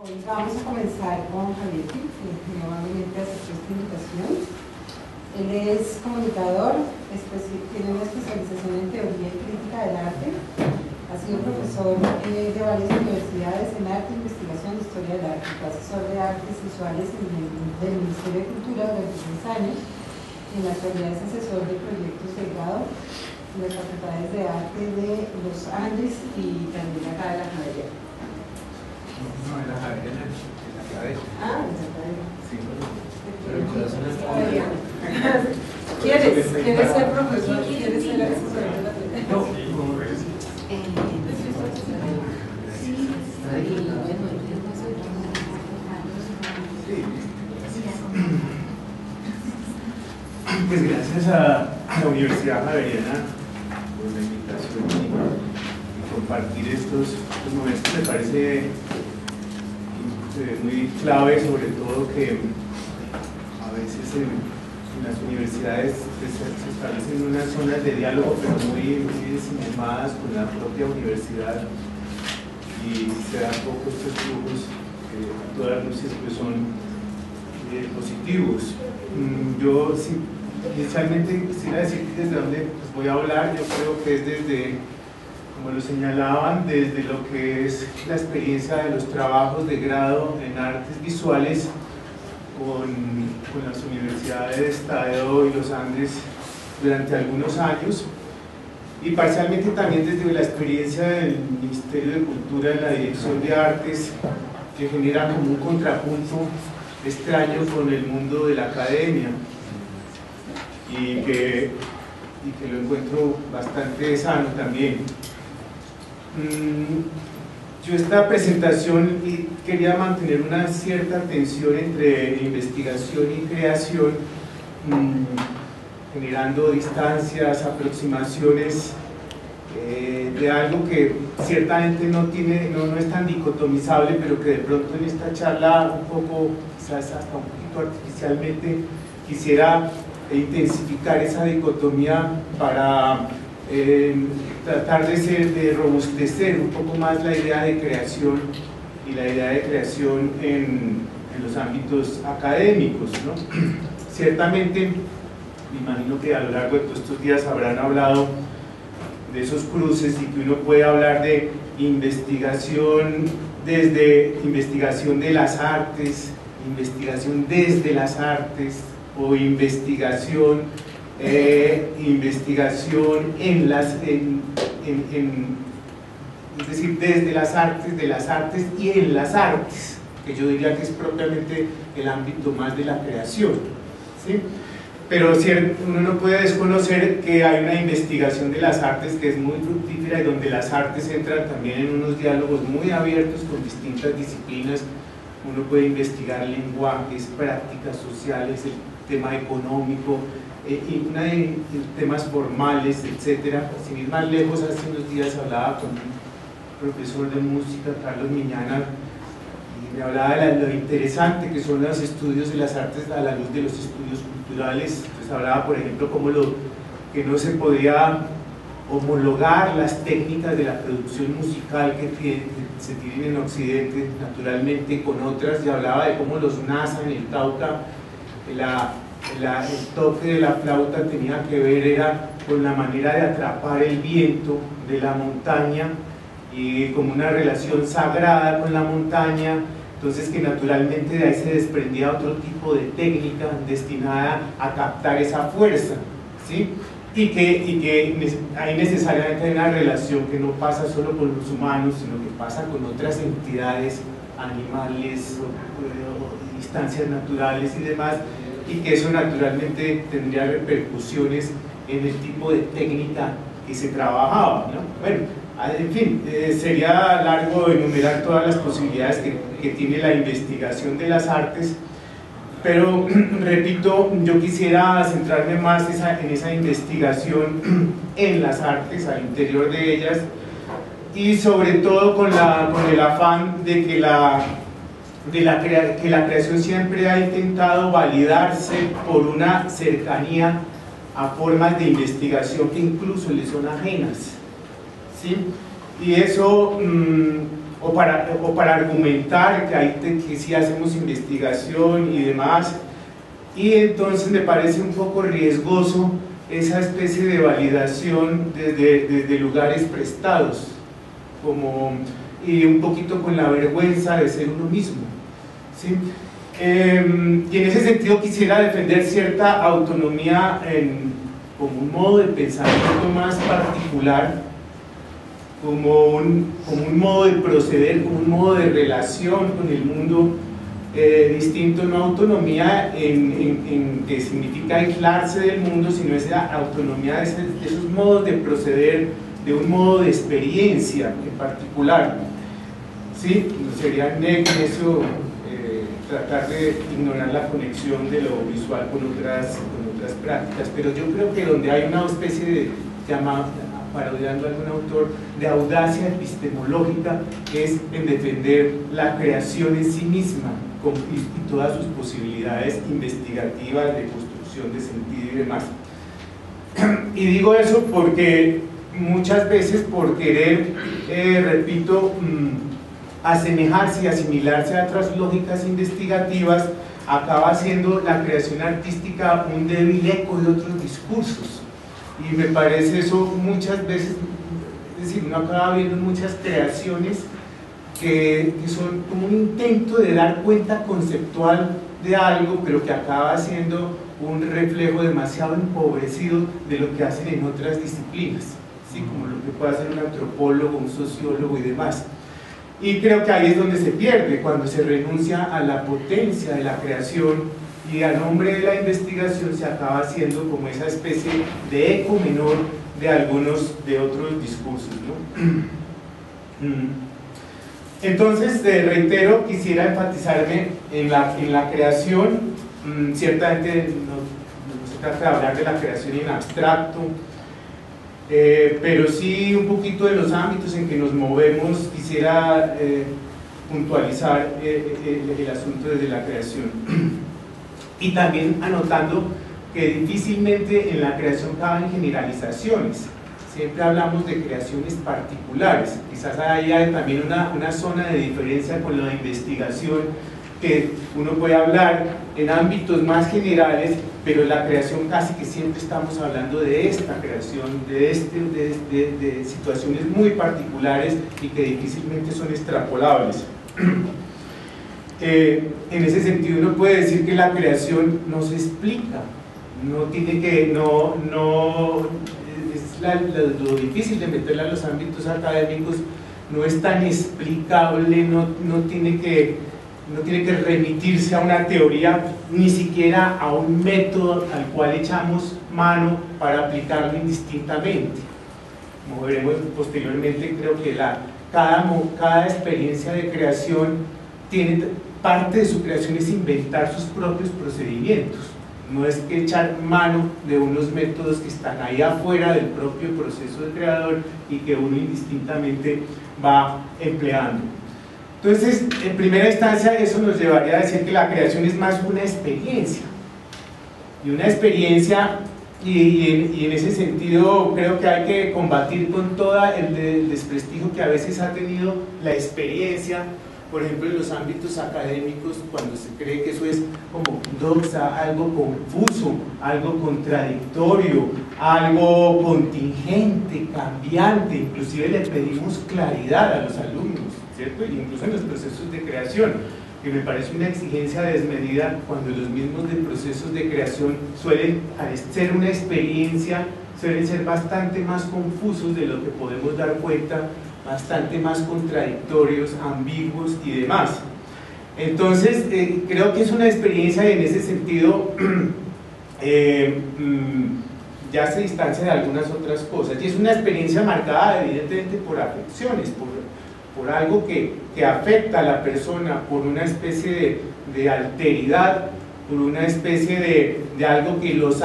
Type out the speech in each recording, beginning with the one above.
Hoy vamos a comenzar con Javier Gil, que amablemente aceptó esta invitación. Él es comunicador, tiene una especialización en teoría y crítica del arte, ha sido profesor de varias universidades en arte, investigación, historia del arte, fue asesor de artes visuales del Ministerio de Cultura durante 10 años, y en la actualidad es asesor de proyectos de grado en las facultades de arte de los Andes y también acá de la Javeriana. No, en la Javeriana, en la cabeza. Ah, en la Javeriana. Sí, Pero el corazón es Javeriana. ¿Quieres ser profesor? ¿Quieres ser asesor de la Javeriana? no, pues gracias a la Universidad Javeriana por la invitación y compartir estos momentos. Me parece muy clave, sobre todo que a veces en las universidades se establecen unas zonas de diálogo, pero muy ensimismadas con la propia universidad, y se dan poco estos flujos que a todas luces pues son positivos. Yo sí, inicialmente quisiera decir desde dónde pues, voy a hablar. Yo creo que es desde, como lo señalaban, desde lo que es la experiencia de los trabajos de grado en artes visuales con las universidades Tadeo y los Andes durante algunos años, y parcialmente también desde la experiencia del Ministerio de Cultura en la Dirección de Artes, que genera como un contrapunto extraño con el mundo de la academia, y que lo encuentro bastante sano también. Yo esta presentación quería mantener una cierta tensión entre investigación y creación, generando distancias, aproximaciones de algo que ciertamente no es tan dicotomizable, pero que de pronto en esta charla un poco, quizás hasta un poquito artificialmente, quisiera intensificar esa dicotomía para tratar de robustecer un poco más la idea de creación y la idea de creación en los ámbitos académicos, ¿no? Ciertamente, me imagino que a lo largo de todos estos días habrán hablado de esos cruces, y que uno puede hablar de investigación desde investigación de las artes, investigación desde las artes, o investigación en las es decir, desde las artes y en las artes, que yo diría que es propiamente el ámbito más de la creación, ¿sí? Pero uno no puede desconocer que hay una investigación de las artes que es muy fructífera, y donde las artes entran también en unos diálogos muy abiertos con distintas disciplinas. Uno puede investigar lenguajes, prácticas sociales, el tema económico, y temas formales, etcétera. Sin ir más lejos, hace unos días hablaba con un profesor de música, Carlos Miñana, y me hablaba de lo interesante que son los estudios de las artes a la luz de los estudios culturales. Entonces hablaba, por ejemplo, que no se podía homologar las técnicas de la producción musical que se tienen en Occidente naturalmente con otras, y hablaba de cómo los NASA en el Cauca, el toque de la flauta tenía que ver con la manera de atrapar el viento de la montaña, y como una relación sagrada con la montaña. Entonces, que naturalmente de ahí se desprendía otro tipo de técnica destinada a captar esa fuerza, ¿sí? Y que hay necesariamente una relación que no pasa solo con los humanos, sino que pasa con otras entidades, animales, o instancias naturales y demás, y que eso naturalmente tendría repercusiones en el tipo de técnica que se trabajaba, ¿no? Bueno, en fin, sería largo enumerar todas las posibilidades que tiene la investigación de las artes, pero repito, yo quisiera centrarme más en esa investigación en las artes, al interior de ellas, y sobre todo con el afán de que la creación siempre ha intentado validarse por una cercanía a formas de investigación que incluso le son ajenas, ¿sí? Y eso o para argumentar que sí hacemos investigación y demás. Y entonces me parece un poco riesgoso esa especie de validación desde lugares prestados, y un poquito con la vergüenza de ser uno mismo, ¿sí? Y en ese sentido quisiera defender cierta autonomía como un modo de pensamiento más particular, como un modo de proceder, como un modo de relación con el mundo distinto, no autonomía en que significa aislarse del mundo, sino esa autonomía de esos modos de proceder, de un modo de experiencia en particular. ¿Sí? Sería necio tratar de ignorar la conexión de lo visual con otras prácticas, pero yo creo que donde hay una especie de llamada, parodiando a algún autor, de audacia epistemológica, es en defender la creación en sí misma y todas sus posibilidades investigativas de construcción de sentido y demás. Y digo eso porque muchas veces por querer, repito, asemejarse y asimilarse a otras lógicas investigativas, acaba siendo la creación artística un débil eco de otros discursos. Y me parece eso muchas veces, es decir, uno acaba viendo muchas creaciones que son como un intento de dar cuenta conceptual de algo, pero que acaba siendo un reflejo demasiado empobrecido de lo que hacen en otras disciplinas, ¿sí? Como lo que puede hacer un antropólogo, un sociólogo y demás. Y creo que ahí es donde se pierde, cuando se renuncia a la potencia de la creación y a nombre de la investigación se acaba haciendo como esa especie de eco menor de otros discursos, ¿no? Entonces, reitero, quisiera enfatizarme en la creación. Ciertamente no se trata de hablar de la creación en abstracto, pero sí un poquito de los ámbitos en que nos movemos. Quisiera puntualizar el asunto desde la creación y también anotando que difícilmente en la creación caben generalizaciones. Siempre hablamos de creaciones particulares, quizás ahí hay también una zona de diferencia con la investigación, que uno puede hablar en ámbitos más generales, pero en la creación casi que siempre estamos hablando de esta creación, de situaciones muy particulares y que difícilmente son extrapolables. En ese sentido uno puede decir que la creación no se explica, lo difícil de meterla a los ámbitos académicos, no es tan explicable, no tiene que remitirse a una teoría, ni siquiera a un método al cual echamos mano para aplicarlo indistintamente. Como veremos posteriormente, creo que cada experiencia de creación parte de su creación es inventar sus propios procedimientos. No es que echar mano de unos métodos que están ahí afuera del propio proceso de creador y que uno indistintamente va empleando. Entonces, en primera instancia, eso nos llevaría a decir que la creación es más una experiencia. Y una experiencia, y en ese sentido creo que hay que combatir con todo el desprestigio que a veces ha tenido la experiencia, por ejemplo, en los ámbitos académicos, cuando se cree que eso es como doxa, algo confuso, algo contradictorio, algo contingente, cambiante. Inclusive le pedimos claridad a los alumnos, ¿cierto? Incluso en los procesos de creación, que me parece una exigencia desmedida cuando los mismos de procesos de creación suelen, al ser una experiencia, suelen ser bastante más confusos de lo que podemos dar cuenta, bastante más contradictorios, ambiguos y demás. Entonces, creo que es una experiencia y en ese sentido ya se distancia de algunas otras cosas, y es una experiencia marcada evidentemente por afecciones, por algo que afecta a la persona, por una especie de alteridad, por una especie de algo que nos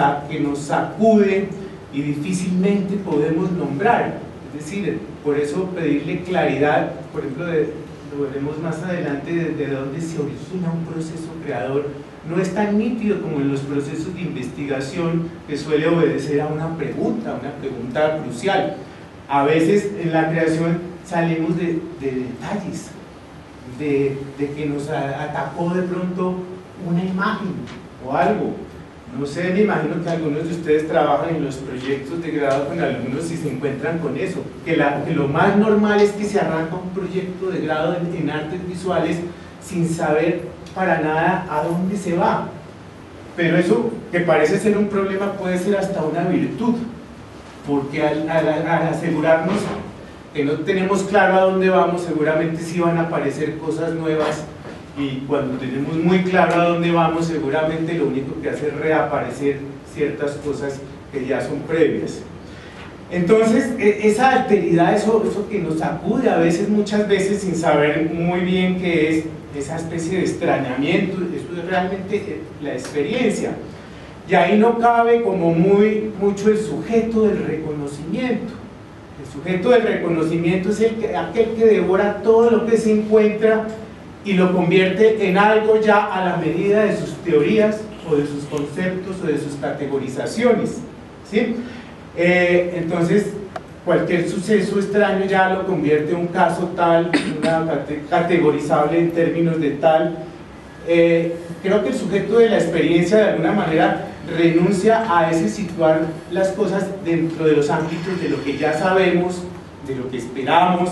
sacude y difícilmente podemos nombrar. Es decir, por eso pedirle claridad, por ejemplo, lo veremos más adelante, de dónde se origina un proceso creador, no es tan nítido como en los procesos de investigación, que suele obedecer a una pregunta crucial. A veces en la creación salimos de detalles, de que nos atacó de pronto una imagen o algo. No sé, me imagino que algunos de ustedes trabajan en los proyectos de grado con alumnos y se encuentran con eso, que lo más normal es que se arranca un proyecto de grado en artes visuales sin saber para nada a dónde se va. Pero eso, que parece ser un problema, puede ser hasta una virtud, porque al asegurarnos que no tenemos claro a dónde vamos, seguramente sí van a aparecer cosas nuevas, y cuando tenemos muy claro a dónde vamos, seguramente lo único que hace es reaparecer ciertas cosas que ya son previas. Entonces, esa alteridad, eso que nos sacude a veces, muchas veces, sin saber muy bien qué es, esa especie de extrañamiento, eso es realmente la experiencia. Y ahí no cabe como mucho el sujeto del reconocimiento. El sujeto del reconocimiento es aquel que devora todo lo que se encuentra y lo convierte en algo ya a la medida de sus teorías o de sus conceptos o de sus categorizaciones, ¿sí? Entonces, cualquier suceso extraño ya lo convierte en un caso tal, categorizable en términos de tal. Creo que el sujeto de la experiencia de alguna manera renuncia a ese situar las cosas dentro de los ámbitos de lo que ya sabemos, de lo que esperamos,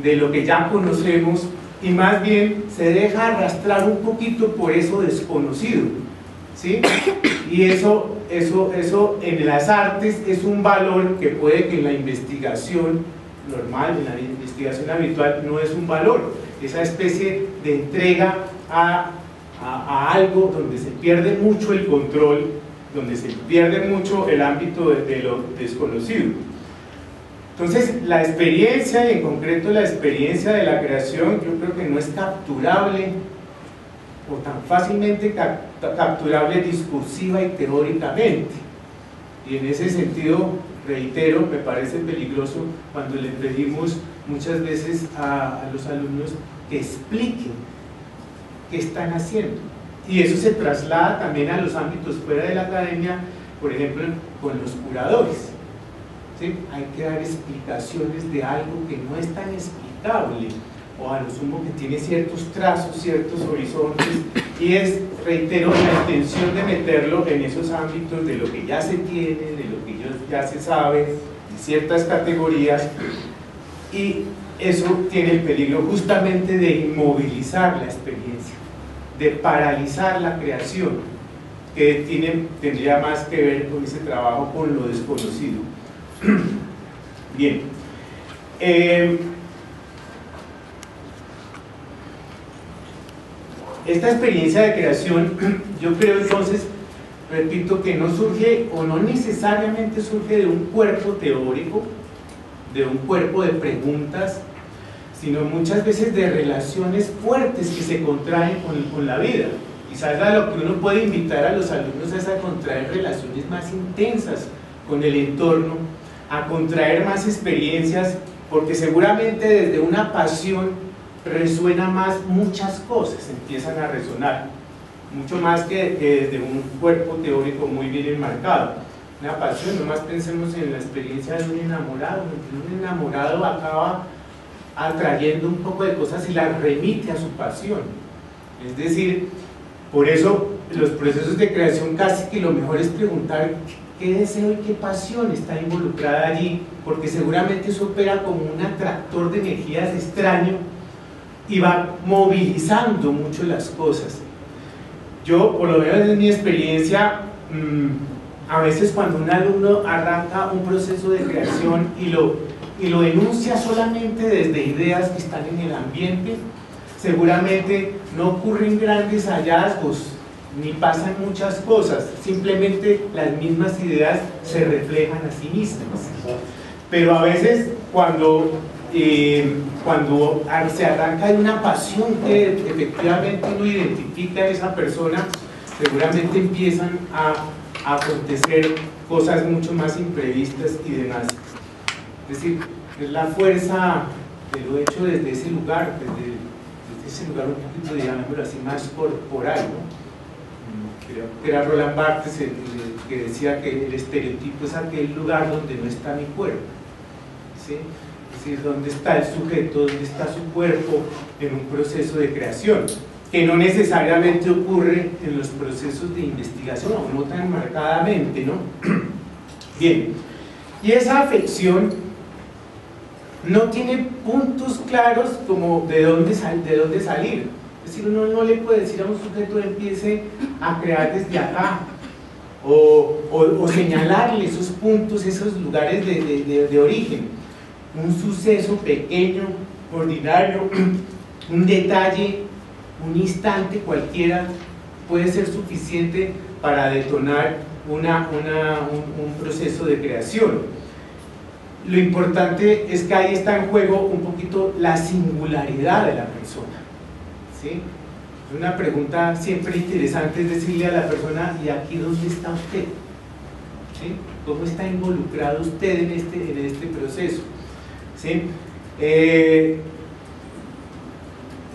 de lo que ya conocemos, y más bien se deja arrastrar un poquito por eso desconocido, ¿sí? Y eso en las artes es un valor que puede que en la investigación normal, en la investigación habitual, no es un valor. Esa especie de entrega a algo donde se pierde mucho el control, donde se pierde mucho el ámbito de lo desconocido. Entonces, la experiencia, y en concreto la experiencia de la creación, yo creo que no es capturable o tan fácilmente capturable discursiva y teóricamente. Y en ese sentido, reitero, me parece peligroso cuando les pedimos muchas veces a los alumnos que expliquen qué están haciendo. Y eso se traslada también a los ámbitos fuera de la academia, por ejemplo, con los curadores. ¿Sí? Hay que dar explicaciones de algo que no es tan explicable, o a lo sumo que tiene ciertos trazos, ciertos horizontes, y es, reitero, la intención de meterlo en esos ámbitos de lo que ya se tiene, de lo que ya se sabe, de ciertas categorías, y eso tiene el peligro justamente de inmovilizar la experiencia, de paralizar la creación, que tendría más que ver con ese trabajo con lo desconocido. Bien, esta experiencia de creación, yo creo entonces, repito, que no surge o no necesariamente surge de un cuerpo teórico, de un cuerpo de preguntas, sino muchas veces de relaciones fuertes que se contraen con la vida. Quizás a lo que uno puede invitar a los alumnos es a contraer relaciones más intensas con el entorno, a contraer más experiencias, porque seguramente desde una pasión resuena más muchas cosas, empiezan a resonar, mucho más que desde un cuerpo teórico muy bien enmarcado. Una pasión, nomás pensemos en la experiencia de un enamorado. Un enamorado acaba atrayendo un poco de cosas y las remite a su pasión. Es decir, por eso los procesos de creación casi que lo mejor es preguntar qué deseo y qué pasión está involucrada allí, porque seguramente eso opera como un atractor de energías extraño y va movilizando mucho las cosas. Yo, por lo menos en mi experiencia, a veces cuando un alumno arranca un proceso de creación y lo enuncia solamente desde ideas que están en el ambiente, seguramente no ocurren grandes hallazgos, ni pasan muchas cosas, simplemente las mismas ideas se reflejan a sí mismas. Pero a veces cuando se arranca de una pasión que efectivamente uno identifica a esa persona, seguramente empiezan a acontecer cosas mucho más imprevistas y demás. Es decir, es la fuerza de lo hecho desde ese lugar, desde ese lugar un poquito, digámoslo así, más corporal, ¿no? Creo que era Roland Barthes el que decía que el estereotipo es aquel lugar donde no está mi cuerpo, ¿sí? Es decir, dónde está el sujeto, dónde está su cuerpo en un proceso de creación, que no necesariamente ocurre en los procesos de investigación, o no tan marcadamente, ¿no? Bien, y esa afección no tiene puntos claros como de dónde salir. Es decir, uno no le puede decir a un sujeto empiece a crear desde acá, o señalarle esos puntos, esos lugares de origen. Un suceso pequeño, ordinario, un detalle, un instante cualquiera puede ser suficiente para detonar un proceso de creación. Lo importante es que ahí está en juego un poquito la singularidad de la persona, ¿sí? Una pregunta siempre interesante es decirle a la persona, ¿y aquí dónde está usted? ¿Sí? ¿Cómo está involucrado usted en este proceso? ¿Sí?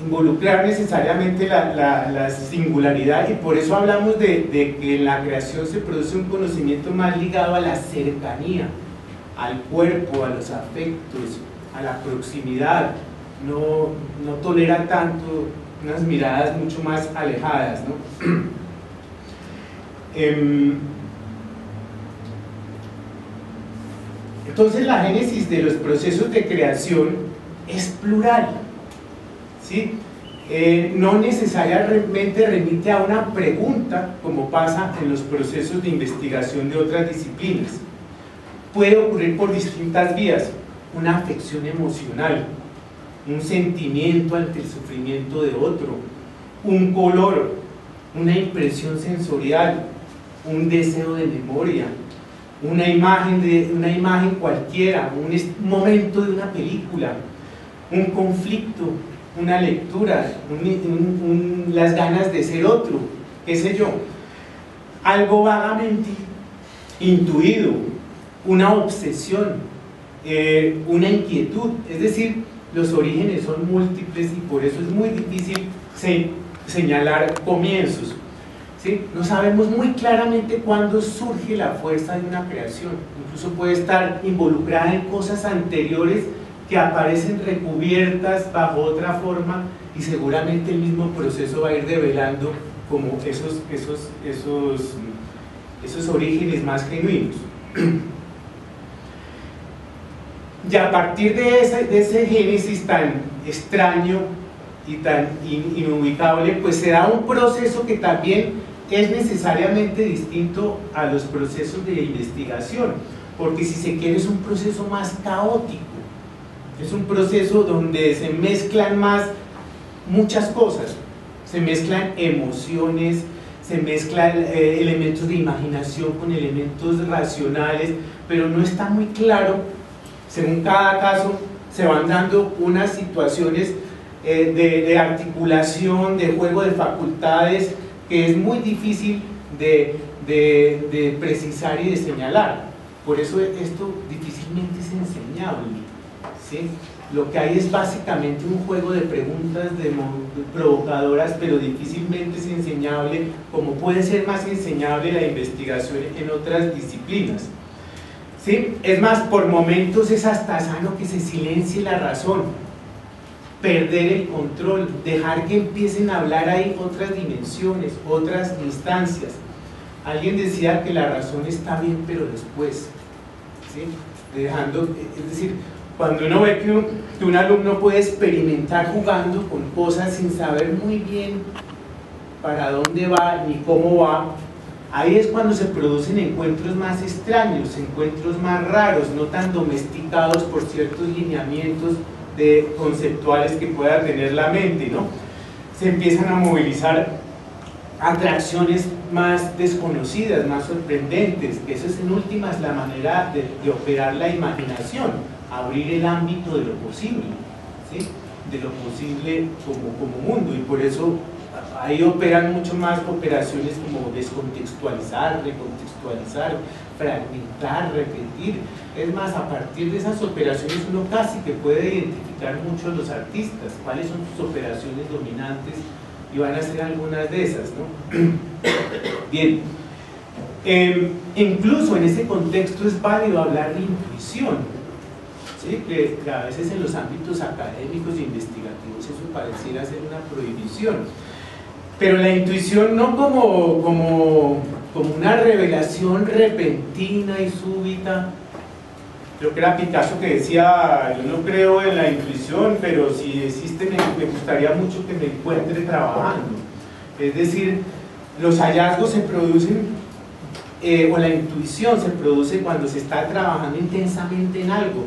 Involucrar necesariamente la singularidad, y por eso hablamos de que en la creación se produce un conocimiento más ligado a la cercanía, al cuerpo, a los afectos, a la proximidad. No tolera tanto unas miradas mucho más alejadas, ¿no? Entonces la génesis de los procesos de creación es plural, ¿sí? No necesariamente remite a una pregunta como pasa en los procesos de investigación de otras disciplinas. Puede ocurrir por distintas vías: una afección emocional, un sentimiento ante el sufrimiento de otro, un color, una impresión sensorial, un deseo de memoria, una imagen cualquiera, un momento de una película, un conflicto, una lectura, las ganas de ser otro, qué sé yo, algo vagamente intuido, una obsesión, una inquietud. Es decir, los orígenes son múltiples y por eso es muy difícil señalar comienzos, ¿sí? No sabemos muy claramente cuándo surge la fuerza de una creación. Incluso puede estar involucrada en cosas anteriores que aparecen recubiertas bajo otra forma, y seguramente el mismo proceso va a ir revelando como esos orígenes más genuinos. Y a partir de ese génesis tan extraño y tan inubicable, pues se da un proceso que también es necesariamente distinto a los procesos de investigación, porque si se quiere es un proceso más caótico, es un proceso donde se mezclan más muchas cosas, se mezclan emociones, se mezclan elementos de imaginación con elementos racionales, pero no está muy claro. Según cada caso se van dando unas situaciones de articulación, de juego de facultades, que es muy difícil de precisar y de señalar. Por eso esto difícilmente es enseñable, ¿sí? Lo que hay es básicamente un juego de preguntas provocadoras, pero difícilmente es enseñable, como puede ser más enseñable la investigación en otras disciplinas, ¿sí? Es más, por momentos es hasta sano que se silencie la razón, perder el control, dejar que empiecen a hablar ahí otras dimensiones, otras instancias. Alguien decía que la razón está bien, pero después, ¿sí? Es decir, cuando uno ve que un alumno puede experimentar jugando con cosas sin saber muy bien para dónde va ni cómo va, ahí es cuando se producen encuentros más extraños, encuentros más raros, no tan domesticados por ciertos lineamientos conceptuales que pueda tener la mente, ¿no? Se empiezan a movilizar atracciones más desconocidas, más sorprendentes, que eso es en últimas la manera de operar la imaginación, abrir el ámbito de lo posible, ¿sí? De lo posible como mundo, y por eso ahí operan mucho más operaciones como descontextualizar, recontextualizar, fragmentar, repetir. Es más, a partir de esas operaciones uno casi que puede identificar mucho a los artistas, cuáles son sus operaciones dominantes, y van a ser algunas de esas, ¿no? Bien, incluso en ese contexto es válido hablar de intuición, ¿sí? Que a veces en los ámbitos académicos e investigativos eso pareciera ser una prohibición. Pero la intuición no como una revelación repentina y súbita. Creo que era Picasso que decía, yo no creo en la intuición, pero si existe me gustaría mucho que me encuentre trabajando. Es decir, los hallazgos se producen, o la intuición se produce cuando se está trabajando intensamente en algo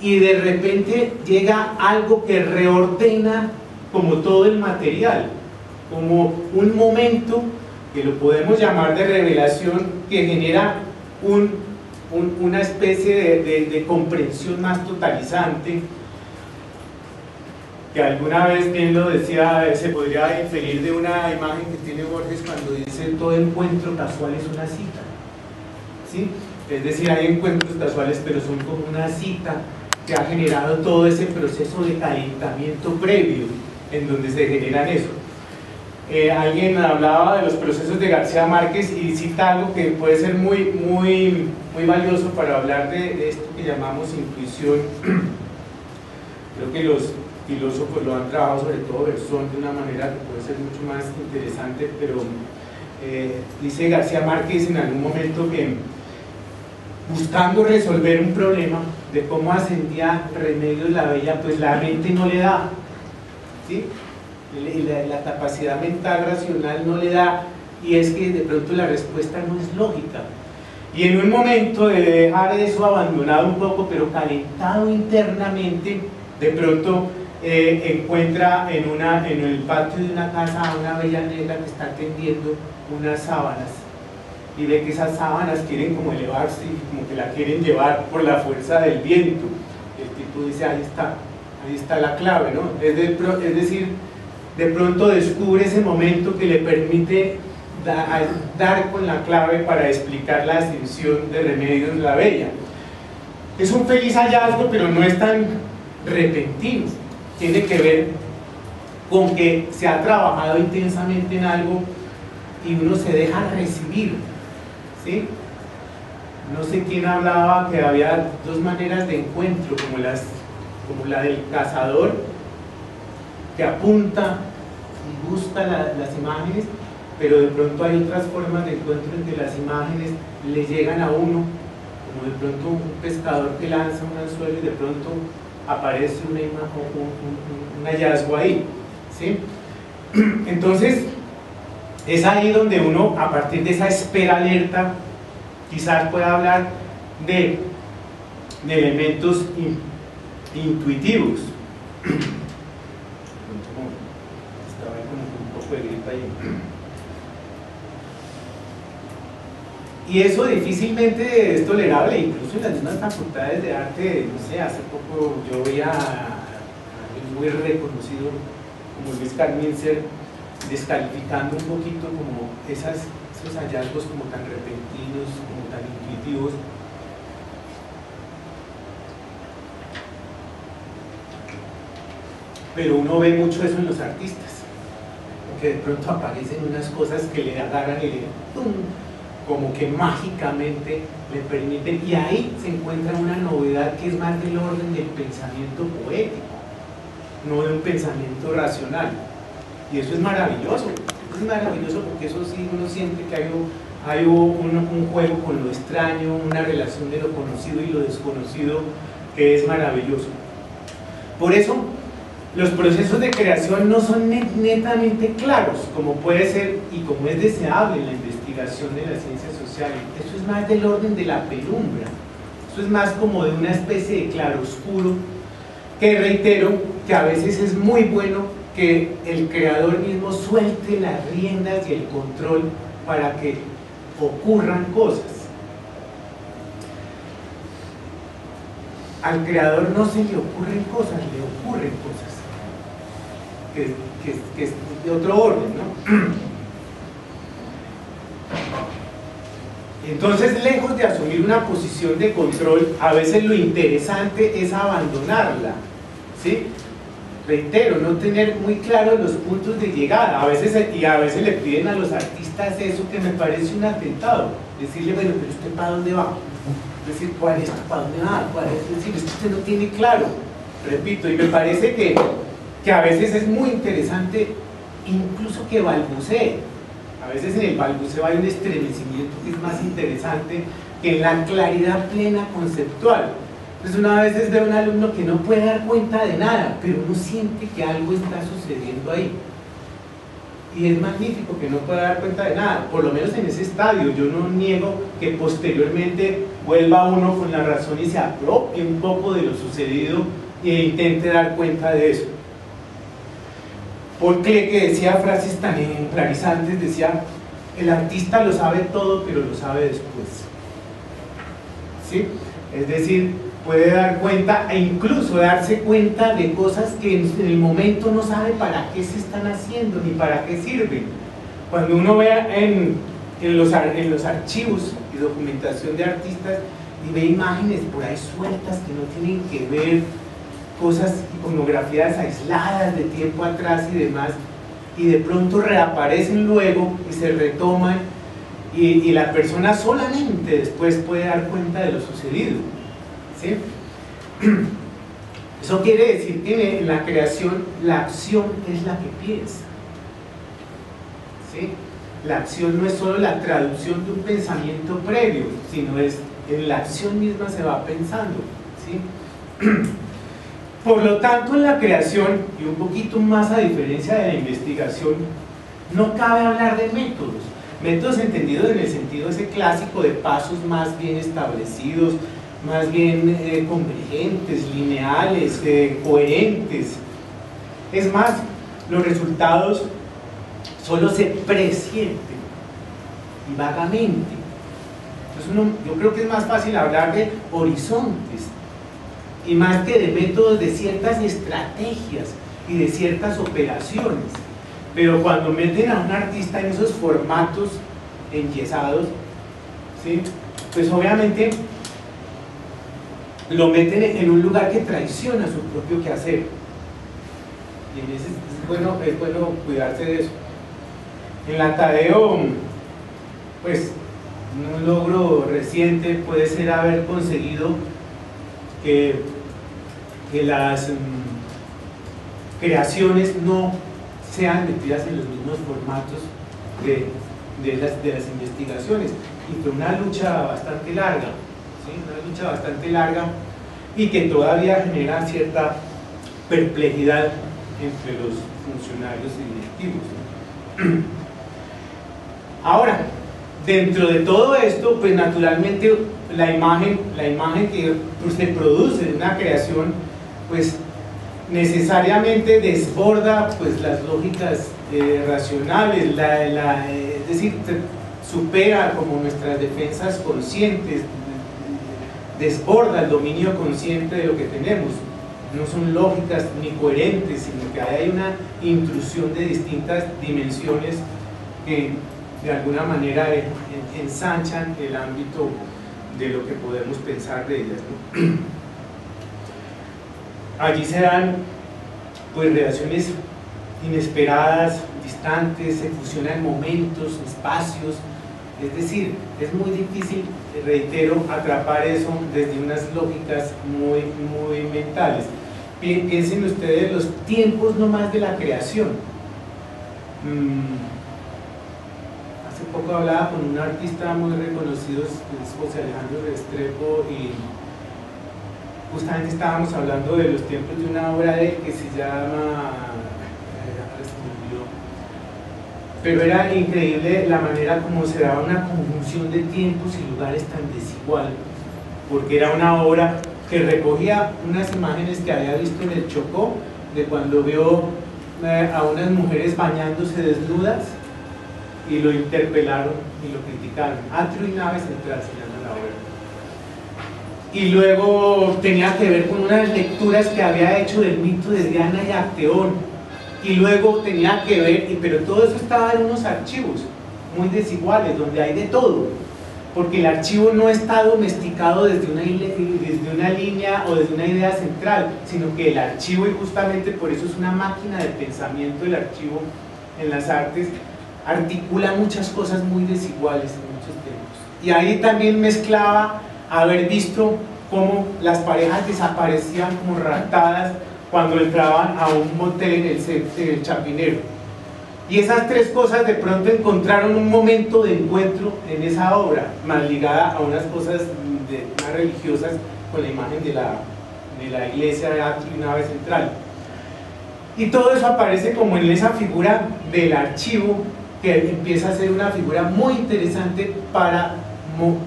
y de repente llega algo que reordena como todo el material, como un momento que lo podemos llamar de revelación, que genera una especie de comprensión más totalizante, que alguna vez bien lo decía, se podría inferir de una imagen que tiene Borges cuando dice todo encuentro casual es una cita, ¿sí? Es decir, hay encuentros casuales pero son como una cita que ha generado todo ese proceso de calentamiento previo en donde se generan eso. Alguien hablaba de los procesos de García Márquez y cita algo que puede ser muy valioso para hablar de esto que llamamos intuición. Creo que los filósofos lo han trabajado, sobre todo Bersón, de una manera que puede ser mucho más interesante, pero dice García Márquez en algún momento que buscando resolver un problema de cómo ascendía Remedios la Bella, pues la mente no le da, ¿sí? La capacidad mental racional no le da, y es que de pronto la respuesta no es lógica, y en un momento de dejar eso abandonado un poco pero calentado internamente, de pronto encuentra en el patio de una casa a una bella negra que está tendiendo unas sábanas y ve que esas sábanas quieren como elevarse y como que la quieren llevar por la fuerza del viento. El tipo dice, ahí está la clave, ¿no? Es decir, de pronto descubre ese momento que le permite dar con la clave para explicar la ascensión de Remedios la Bella. Es un feliz hallazgo, pero no es tan repentino. Tiene que ver con que se ha trabajado intensamente en algo y uno se deja recibir, ¿sí? No sé quién hablaba que había dos maneras de encuentro, como la del cazador que apunta y busca las imágenes, pero de pronto hay otras formas de encuentro en que las imágenes le llegan a uno, como de pronto un pescador que lanza un anzuelo y de pronto aparece una imagen, un hallazgo ahí, ¿sí? Entonces es ahí donde uno, a partir de esa espera alerta, quizás pueda hablar de elementos intuitivos. Estaba ahí como un poco de gripa ahí. Y eso difícilmente es tolerable, incluso en las mismas facultades de arte. No sé, hace poco yo veía a alguien muy reconocido como Luis Carmincer descalificando un poquito como esos hallazgos como tan repentinos, como tan intuitivos. Pero uno ve mucho eso en los artistas, que de pronto aparecen unas cosas que le agarran y le ¡tum!, como que mágicamente le permiten, y ahí se encuentra una novedad que es más del orden del pensamiento poético, no de un pensamiento racional. Y eso es maravilloso porque eso sí uno siente que hay un juego con lo extraño, una relación de lo conocido y lo desconocido que es maravilloso. Por eso los procesos de creación no son netamente claros, como puede ser y como es deseable en la investigación de las ciencias sociales. Eso es más del orden de la penumbra, eso es más como de una especie de claroscuro, que reitero que a veces es muy bueno que el creador mismo suelte las riendas y el control para que ocurran cosas. Al creador no se le ocurren cosas, le ocurren cosas que es de otro orden, ¿no? Entonces, lejos de asumir una posición de control, a veces lo interesante es abandonarla, ¿sí? Reitero, no tener muy claros los puntos de llegada. A veces le piden a los artistas eso, que me parece un atentado, decirle, bueno, pero ¿usted para dónde va? Es decir, ¿cuál es? ¿Para dónde va? Es decir, es que usted no tiene claro, repito, y me parece que a veces es muy interesante incluso que balbucee. A veces en el balbuceo hay un estremecimiento que es más interesante que en la claridad plena conceptual. Entonces una vez ve a un alumno que no puede dar cuenta de nada, pero uno siente que algo está sucediendo ahí. Y es magnífico que no pueda dar cuenta de nada, por lo menos en ese estadio. Yo no niego que posteriormente vuelva uno con la razón y se apropie un poco de lo sucedido e intente dar cuenta de eso. Paul Klee, que decía frases tan ejemplarizantes, decía: el artista lo sabe todo, pero lo sabe después. ¿Sí? Es decir, puede dar cuenta e incluso darse cuenta de cosas que en el momento no sabe para qué se están haciendo ni para qué sirven. Cuando uno ve en los archivos y documentación de artistas y ve imágenes por ahí sueltas que no tienen que ver, cosas, iconografías aisladas de tiempo atrás y demás, y de pronto reaparecen luego y se retoman, y la persona solamente después puede dar cuenta de lo sucedido. ¿Sí? Eso quiere decir que en la creación la acción es la que piensa. ¿Sí? La acción no es solo la traducción de un pensamiento previo, sino es en la acción misma se va pensando. ¿Sí? Por lo tanto, en la creación, y un poquito más a diferencia de la investigación, no cabe hablar de métodos. Métodos entendidos en el sentido ese clásico de pasos más bien establecidos, más bien convergentes, lineales, coherentes. Es más, los resultados solo se presienten y vagamente. Entonces yo creo que es más fácil hablar de horizontes y más que de métodos, de ciertas estrategias y de ciertas operaciones. Pero cuando meten a un artista en esos formatos enyesados, ¿sí?, pues obviamente lo meten en un lugar que traiciona su propio quehacer, y en ese es bueno cuidarse de eso. En la Tadeo, pues un logro reciente puede ser haber conseguido que las creaciones no sean metidas en los mismos formatos de las investigaciones, y fue una lucha bastante larga, ¿sí? Una lucha bastante larga, y que todavía genera cierta perplejidad entre los funcionarios y directivos, ¿no? Ahora, dentro de todo esto, pues naturalmente la imagen que se produce de una creación, pues necesariamente desborda pues las lógicas racionales, es decir, supera como nuestras defensas conscientes, desborda el dominio consciente de lo que tenemos. No son lógicas ni coherentes, sino que hay una intrusión de distintas dimensiones que de alguna manera ensanchan el ámbito de lo que podemos pensar de ellas, ¿no? Allí se dan pues relaciones inesperadas, distantes, se fusionan momentos, espacios, es decir, es muy difícil, reitero, atrapar eso desde unas lógicas muy mentales. Piensen ustedes los tiempos nomás de la creación. Hace poco hablaba con un artista muy reconocido, es José Alejandro Restrepo, y justamente estábamos hablando de los tiempos de una obra de él que se llama, pero era increíble la manera como se daba una conjunción de tiempos y lugares tan desigual, porque era una obra que recogía unas imágenes que había visto en el Chocó, de cuando vio a unas mujeres bañándose desnudas, y lo interpelaron y lo criticaron. Atrio y nave central se llama la obra. Y luego tenía que ver con unas lecturas que había hecho del mito de Diana y Acteón, y luego tenía que ver, pero todo eso estaba en unos archivos muy desiguales, donde hay de todo, porque el archivo no está domesticado desde una línea o desde una idea central, sino que el archivo, y justamente por eso es una máquina de pensamiento el archivo en las artes, articula muchas cosas muy desiguales en muchos tiempos. Y ahí también mezclaba haber visto cómo las parejas desaparecían como raptadas cuando entraban a un motel en el Chapinero. Y esas tres cosas de pronto encontraron un momento de encuentro en esa obra, más ligada a unas cosas más religiosas con la imagen de la iglesia de atrio y nave central. Y todo eso aparece como en esa figura del archivo, que empieza a ser una figura muy interesante para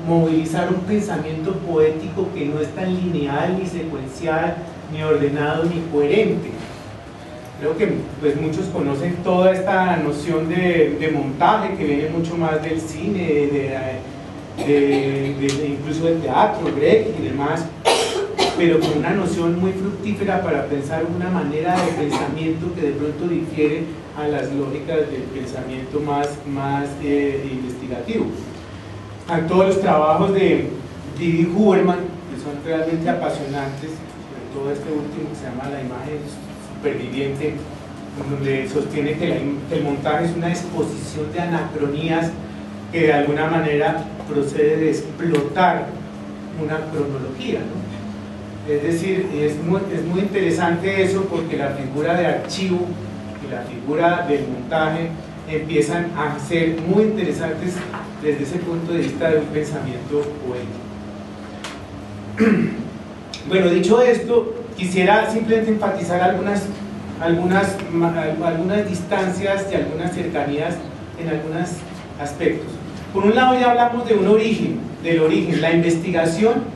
movilizar un pensamiento poético que no es tan lineal, ni secuencial, ni ordenado, ni coherente. Creo que pues, muchos conocen toda esta noción de montaje que viene mucho más del cine, incluso del teatro, Brecht y demás, pero con una noción muy fructífera para pensar una manera de pensamiento que de pronto difiere a las lógicas del pensamiento más investigativo. A todos los trabajos de Didi Huberman, que son realmente apasionantes, sobre todo este último que se llama La imagen superviviente, donde sostiene que el montaje es una exposición de anacronías que de alguna manera procede de explotar una cronología, ¿no? Es decir, es muy interesante eso, porque la figura de archivo y la figura del montaje empiezan a ser muy interesantes desde ese punto de vista de un pensamiento poético. Bueno, dicho esto, quisiera simplemente enfatizar algunas distancias y algunas cercanías en algunos aspectos. Por un lado, ya hablamos de un origen, del origen. La investigación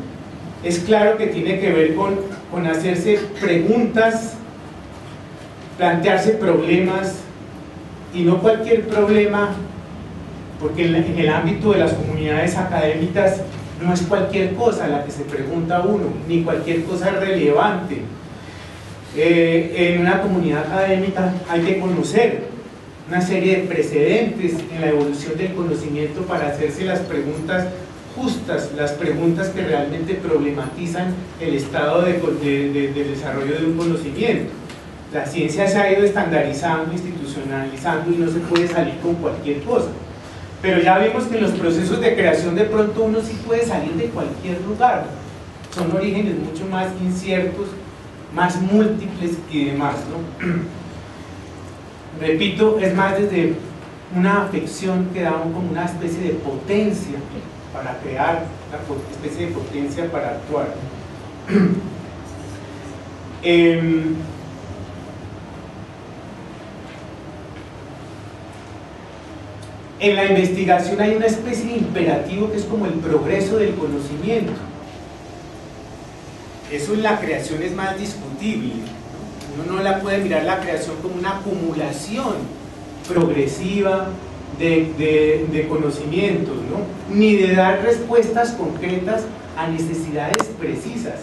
es claro que tiene que ver con hacerse preguntas, plantearse problemas, y no cualquier problema, porque en el ámbito de las comunidades académicas no es cualquier cosa la que se pregunta uno, ni cualquier cosa relevante. En una comunidad académica hay que conocer una serie de precedentes en la evolución del conocimiento para hacerse las preguntas justas, las preguntas que realmente problematizan el estado de desarrollo de un conocimiento. La ciencia se ha ido estandarizando, institucionalizando, y no se puede salir con cualquier cosa. Pero ya vimos que en los procesos de creación de pronto uno sí puede salir de cualquier lugar. Son orígenes mucho más inciertos, más múltiples y demás, ¿no? Repito, es más desde una afección que da como una especie de potencia para crear, una especie de potencia para actuar. En la investigación hay una especie de imperativo que es como el progreso del conocimiento. Eso en la creación es más discutible, ¿no? Uno no la puede mirar la creación como una acumulación progresiva de conocimientos, ¿no? Ni de dar respuestas concretas a necesidades precisas.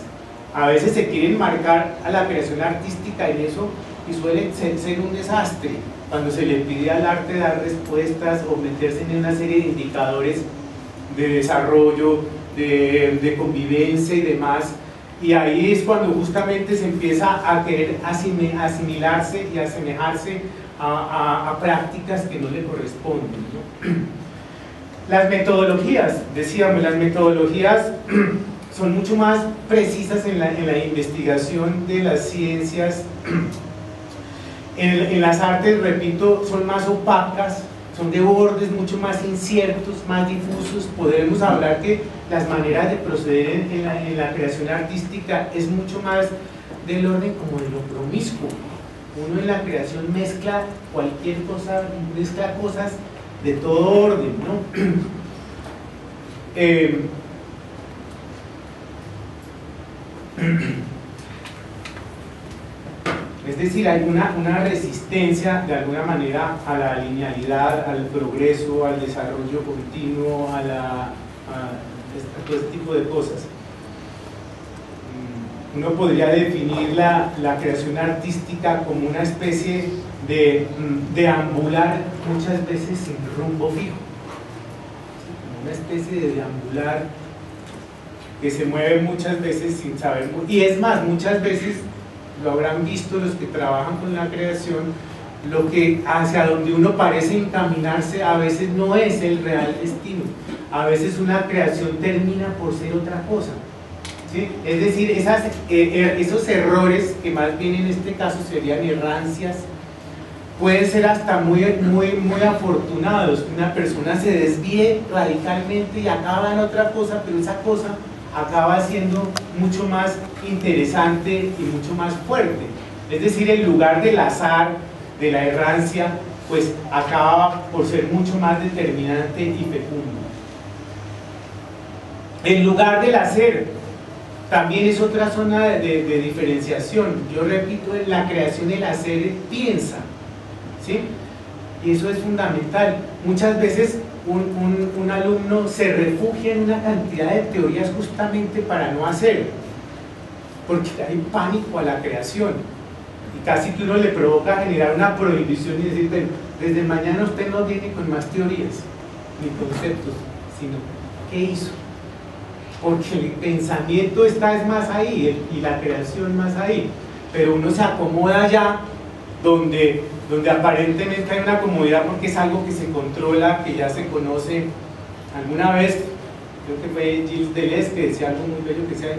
A veces se quieren marcar a la creación artística en eso y suele ser un desastre cuando se le pide al arte dar respuestas o meterse en una serie de indicadores de desarrollo, de convivencia y demás, y ahí es cuando justamente se empieza a querer asimilarse y asemejarse a prácticas que no le corresponden, ¿no? Las metodologías, decíamos, las metodologías son mucho más precisas en la investigación de las ciencias. En las artes, repito, son más opacas, son de bordes mucho más inciertos, más difusos. Podemos hablar que las maneras de proceder en la creación artística es mucho más del orden como de lo promiscuo. Uno en la creación mezcla cualquier cosa, mezcla cosas de todo orden, ¿no? Es decir, hay una resistencia de alguna manera a la linealidad, al progreso, al desarrollo continuo, a todo este tipo de cosas. Uno podría definir la creación artística como una especie de deambular muchas veces sin rumbo fijo, como una especie de deambular que se mueve muchas veces sin saber, y es más, muchas veces lo habrán visto los que trabajan con la creación, lo que hacia donde uno parece encaminarse a veces no es el real destino. A veces una creación termina por ser otra cosa, ¿sí? Es decir, esos errores, que más bien en este caso serían errancias, pueden ser hasta muy afortunados. Una persona se desvíe radicalmente y acaba en otra cosa, pero esa cosa acaba siendo mucho más interesante y mucho más fuerte. Es decir, el lugar del azar, de la errancia, pues acaba por ser mucho más determinante y fecundo. El lugar del hacer también es otra zona de diferenciación. Yo repito, en la creación el hacer piensa, ¿sí? Y eso es fundamental. Muchas veces un alumno se refugia en una cantidad de teorías justamente para no hacer, porque hay pánico a la creación y casi que uno le provoca generar una prohibición y decir, bueno, desde mañana usted no viene con más teorías ni conceptos, sino ¿qué hizo? Porque el pensamiento es más ahí y la creación más ahí, pero uno se acomoda ya donde aparentemente hay una comodidad porque es algo que se controla, que ya se conoce. Alguna vez, creo que fue Gilles Deleuze que decía algo muy bello, que decía,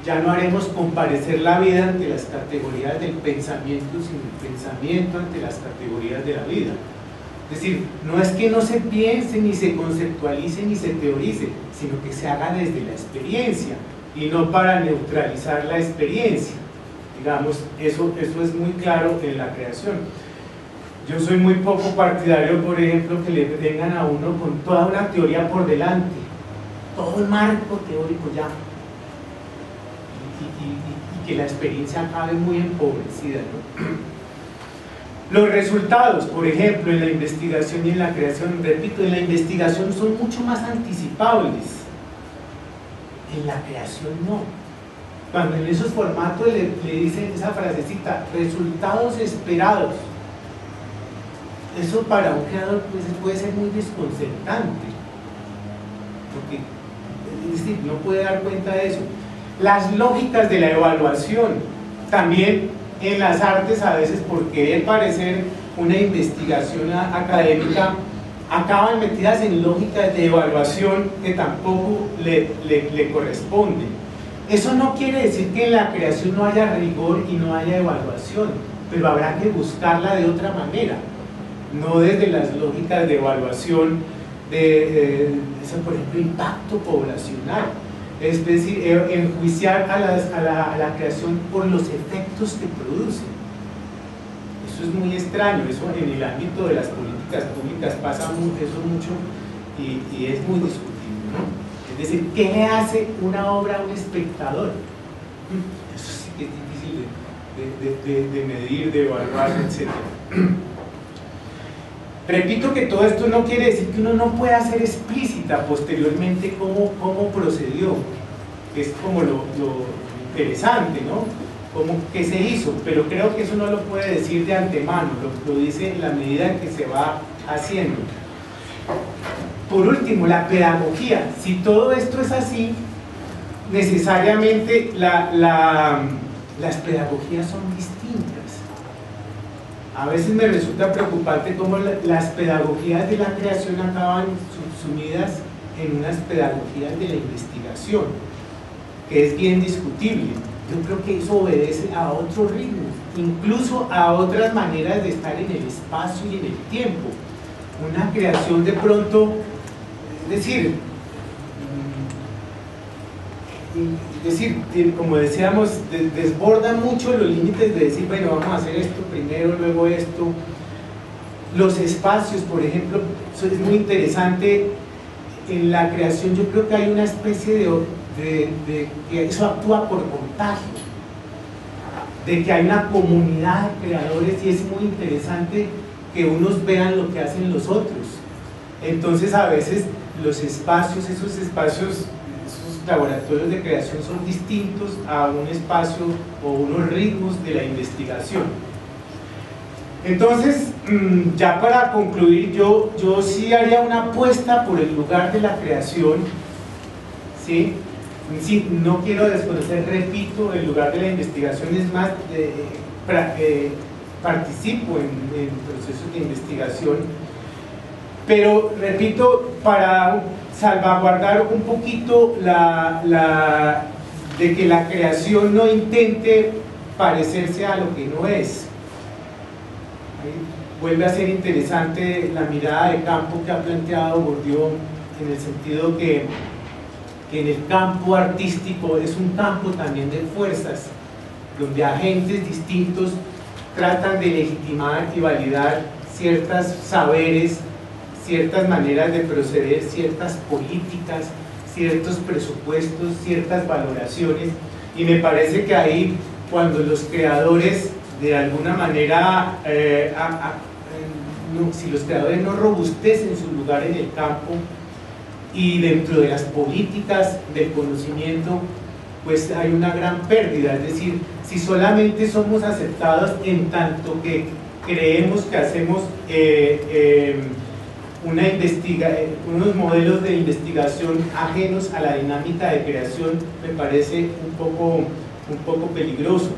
ya no haremos comparecer la vida ante las categorías del pensamiento, sino el pensamiento ante las categorías de la vida. Es decir, no es que no se piense, ni se conceptualice, ni se teorice, sino que se haga desde la experiencia y no para neutralizar la experiencia. Digamos, eso es muy claro en la creación. Yo soy muy poco partidario, por ejemplo, que le vengan a uno con toda una teoría por delante, todo el marco teórico ya, y que la experiencia acabe muy empobrecida, ¿no? Los resultados, por ejemplo, en la investigación y en la creación, repito, en la investigación son mucho más anticipables, en la creación no. Cuando en esos formatos le dicen esa frasecita, resultados esperados, eso para un creador pues, puede ser muy desconcertante, porque es decir, no puede dar cuenta de eso. Las lógicas de la evaluación, también en las artes a veces por querer parecer una investigación académica, acaban metidas en lógicas de evaluación que tampoco le corresponden. Eso no quiere decir que en la creación no haya rigor y no haya evaluación, pero habrá que buscarla de otra manera, no desde las lógicas de evaluación por ejemplo, impacto poblacional, es decir, enjuiciar a la creación por los efectos que produce. Eso es muy extraño, eso en el ámbito de las políticas públicas pasa eso mucho y es muy discutible, ¿no? Es decir, ¿qué le hace una obra a un espectador? Eso sí que es difícil de medir, de evaluar, etc. Repito que todo esto no quiere decir que uno no pueda hacer explícita posteriormente cómo procedió, que es como lo interesante, ¿no? ¿Qué se hizo? Pero creo que eso no lo puede decir de antemano, lo dice en la medida en que se va haciendo. Por último, la pedagogía. Si todo esto es así, necesariamente las pedagogías son distintas. A veces me resulta preocupante cómo las pedagogías de la creación acaban subsumidas en unas pedagogías de la investigación, que es bien discutible. Yo creo que eso obedece a otros ritmos, incluso a otras maneras de estar en el espacio y en el tiempo. Una creación de pronto, es decir, como decíamos, desborda mucho los límites de decir, bueno, vamos a hacer esto primero, luego esto. Los espacios, por ejemplo, eso es muy interesante. En la creación yo creo que hay una especie de que eso actúa por contagio, de que hay una comunidad de creadores y es muy interesante que unos vean lo que hacen los otros. Entonces a veces los espacios, esos laboratorios de creación son distintos a un espacio o unos ritmos de la investigación. Entonces, ya para concluir, yo sí haría una apuesta por el lugar de la creación, ¿sí? Sí, no quiero desconocer, repito, el lugar de la investigación es más participo en procesos de investigación, pero repito, para salvaguardar un poquito de que la creación no intente parecerse a lo que no es. Ahí vuelve a ser interesante la mirada de campo que ha planteado Bourdieu, en el sentido que en el campo artístico es un campo también de fuerzas, donde agentes distintos tratan de legitimar y validar ciertos saberes, ciertas maneras de proceder, ciertas políticas, ciertos presupuestos, ciertas valoraciones, y me parece que ahí, cuando los creadores de alguna manera, si los creadores no robustecen su lugar en el campo y dentro de las políticas del conocimiento, pues hay una gran pérdida. Es decir, si solamente somos aceptados en tanto que creemos que hacemos unos modelos de investigación ajenos a la dinámica de creación, me parece un poco peligroso.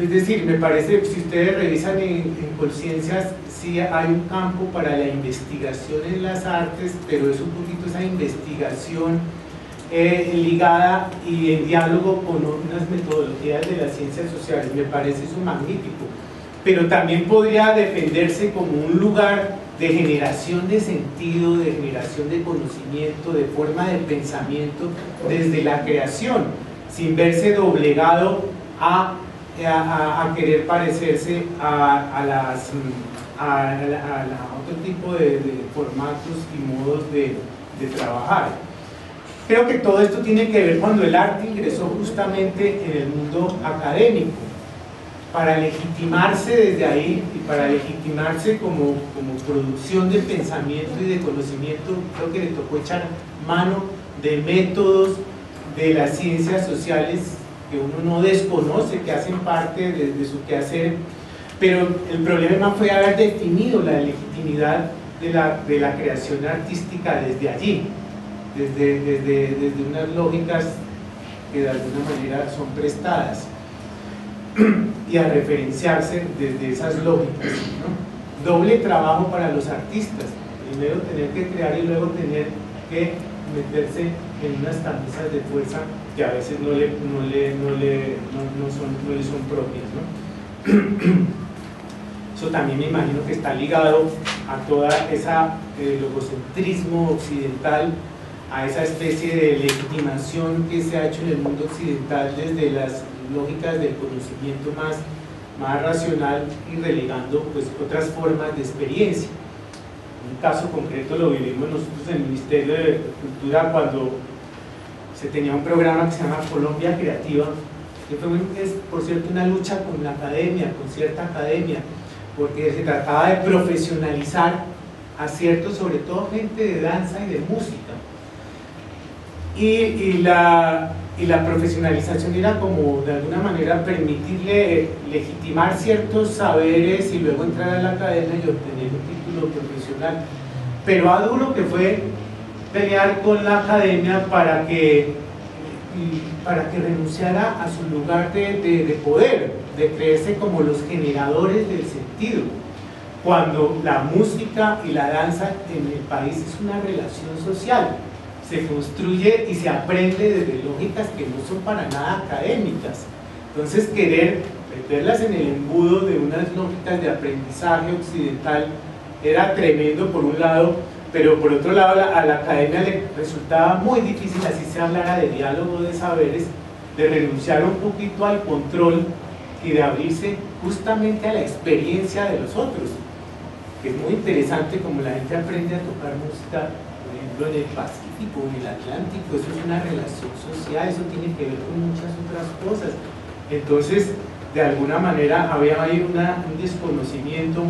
Es decir, me parece, si ustedes revisan en Conciencias, sí hay un campo para la investigación en las artes, pero es un poquito esa investigación ligada y en diálogo con unas metodologías de las ciencias sociales. Me parece eso magnífico, pero también podría defenderse como un lugar de generación de sentido, de generación de conocimiento, de forma de pensamiento desde la creación, sin verse doblegado a querer parecerse a otro tipo de formatos y modos de trabajar. Creo que todo esto tiene que ver cuando el arte ingresó justamente en el mundo académico, para legitimarse desde ahí y para legitimarse como producción de pensamiento y de conocimiento. Creo que le tocó echar mano de métodos de las ciencias sociales que uno no desconoce, que hacen parte de su quehacer, pero el problema fue haber definido la legitimidad de la creación artística desde allí, desde unas lógicas que de alguna manera son prestadas, y a referenciarse desde esas lógicas, ¿no? Doble trabajo para los artistas: primero tener que crear y luego tener que meterse en unas camisas de fuerza que a veces no le son propias, ¿no? Eso también me imagino que está ligado a toda esa logocentrismo occidental, a esa especie de legitimación que se ha hecho en el mundo occidental desde las lógicas del conocimiento más racional, y relegando pues otras formas de experiencia. Un caso concreto lo vivimos nosotros en el Ministerio de Cultura, cuando se tenía un programa que se llama Colombia Creativa, que es, por cierto, una lucha con la academia, con cierta academia, porque se trataba de profesionalizar a ciertos, sobre todo gente de danza y de música, y la profesionalización era como de alguna manera permitirle legitimar ciertos saberes y luego entrar a la academia y obtener un título profesional. Pero a duro que fue pelear con la academia para que renunciara a su lugar de poder, de creerse como los generadores del sentido, cuando la música y la danza en el país es una relación social, se construye y se aprende desde lógicas que no son para nada académicas. Entonces, querer meterlas en el embudo de unas lógicas de aprendizaje occidental era tremendo por un lado, pero por otro lado a la academia le resultaba muy difícil, así se hablara de diálogo de saberes, de renunciar un poquito al control y de abrirse justamente a la experiencia de los otros, que es muy interesante como la gente aprende a tocar música, por ejemplo, en el Pacífico, en el Atlántico. Eso es una relación social, eso tiene que ver con muchas otras cosas. Entonces, de alguna manera había ahí un desconocimiento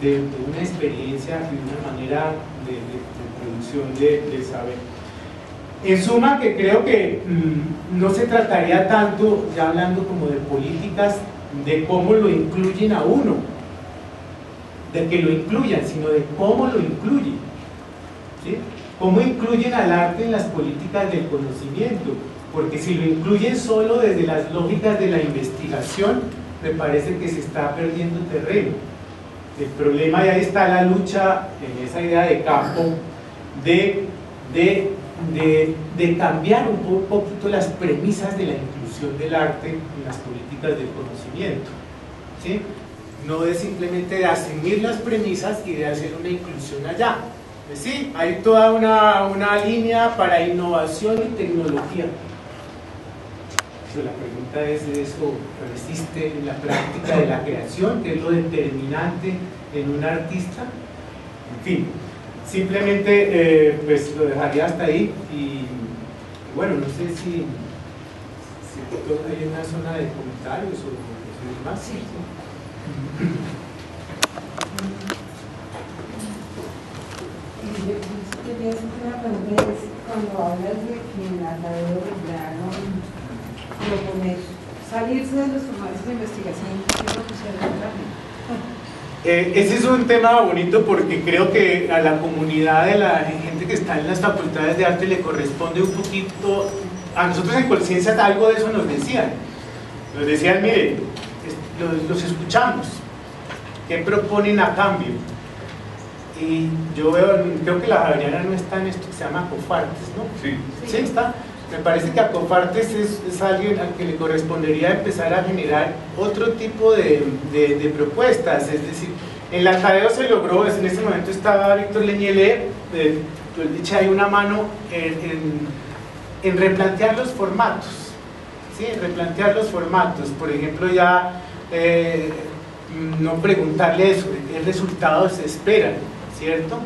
de una experiencia y una manera de producción del saber. En suma, que creo que no se trataría tanto, ya hablando como de políticas, de cómo lo incluyen a uno, de que lo incluyan, sino de cómo lo incluyen, ¿sí? Cómo incluyen al arte en las políticas del conocimiento, porque si lo incluyen solo desde las lógicas de la investigación, me parece que se está perdiendo terreno. El problema, y ahí está la lucha en esa idea de campo, de cambiar un poquito las premisas de la inclusión del arte en las políticas del conocimiento, ¿sí? No es simplemente de asumir las premisas y de hacer una inclusión allá. Sí, hay toda una línea para innovación y tecnología. Pero la pregunta es, ¿eso existe en la práctica de la creación, que es lo determinante en un artista? En fin, simplemente pues lo dejaría hasta ahí y bueno, no sé si hay una zona de comentarios o más. Sí. Yo quería hacer una pregunta, es cuando hablas de que en la tarea lograron proponer salirse de los formatos de investigación, ¿qué es lo que se logra? Ese es un tema bonito porque creo que a la comunidad de la gente que está en las facultades de arte le corresponde un poquito, a nosotros en Conciencia algo de eso nos decían, mire, los escuchamos, ¿qué proponen a cambio? Y yo creo que la Javeriana no está en esto que se llama Acofartes, ¿no? Sí está. Me parece que Acofartes es alguien al que le correspondería empezar a generar otro tipo de propuestas, es decir, en la Tadeo se logró, en ese momento estaba Víctor Leñele, hay una mano en replantear los formatos, ¿sí? Replantear los formatos, por ejemplo ya no preguntarle eso, qué resultados se esperan, ¿cierto?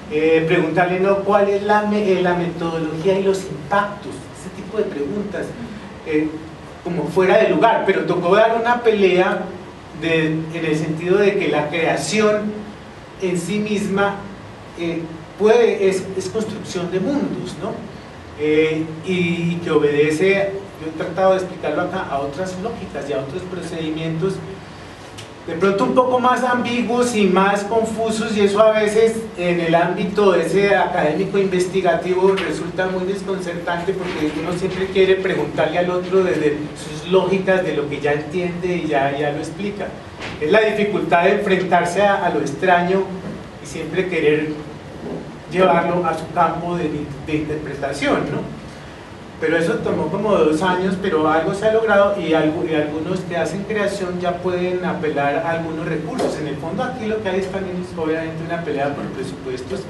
Preguntarle no cuál es la metodología y los impactos, ese tipo de preguntas, como fuera de lugar, pero tocó dar una pelea en el sentido de que la creación en sí misma es construcción de mundos, ¿no? Y que obedece, yo he tratado de explicarlo acá, a otras lógicas y a otros procedimientos de pronto un poco más ambiguos y más confusos, y eso a veces en el ámbito ese académico investigativo resulta muy desconcertante porque uno siempre quiere preguntarle al otro desde sus lógicas de lo que ya entiende y ya lo explica. Es la dificultad de enfrentarse a lo extraño y siempre querer llevarlo a su campo de interpretación, ¿no? Pero eso tomó como 2 años, pero algo se ha logrado y algunos que hacen creación ya pueden apelar a algunos recursos. En el fondo aquí lo que hay es también es obviamente una pelea por presupuestos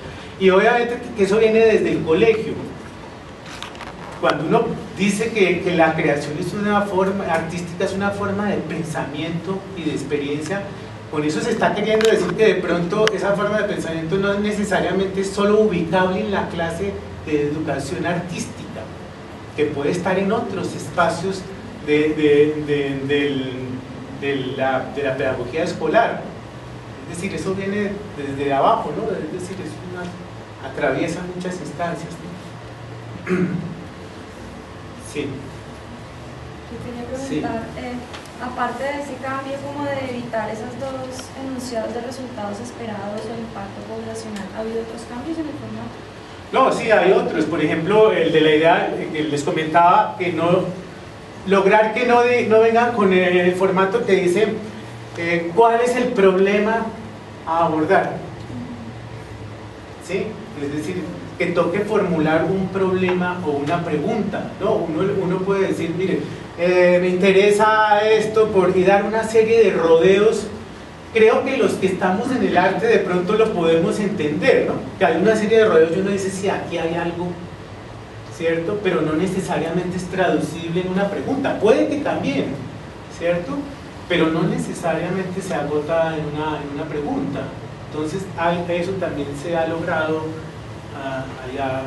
y obviamente que eso viene desde el colegio. Cuando uno dice que la creación es una forma artística, es una forma de pensamiento y de experiencia, con eso se está queriendo decir que de pronto esa forma de pensamiento no es necesariamente solo ubicable en la clase de educación artística, que puede estar en otros espacios de la pedagogía escolar. Es decir, eso viene desde abajo, ¿no? Es decir, atraviesa muchas instancias, ¿no? Sí. Yo quería preguntar, aparte de ese cambio como de evitar esos dos enunciados de resultados esperados o impacto poblacional, ¿ha habido otros cambios en el formato? No, sí, hay otros. Por ejemplo, el de la idea que les comentaba, que lograr que no vengan con el formato que dice cuál es el problema a abordar, ¿sí? Es decir, que toque formular un problema o una pregunta, ¿no? Uno puede decir, mire, me interesa esto y dar una serie de rodeos. Creo que los que estamos en el arte de pronto lo podemos entender, ¿no? Que hay una serie de rodeos y uno dice, sí, aquí hay algo, ¿cierto? Pero no necesariamente es traducible en una pregunta, puede que también, ¿cierto? Pero no necesariamente se agota en una pregunta. Entonces, eso también se ha logrado allá,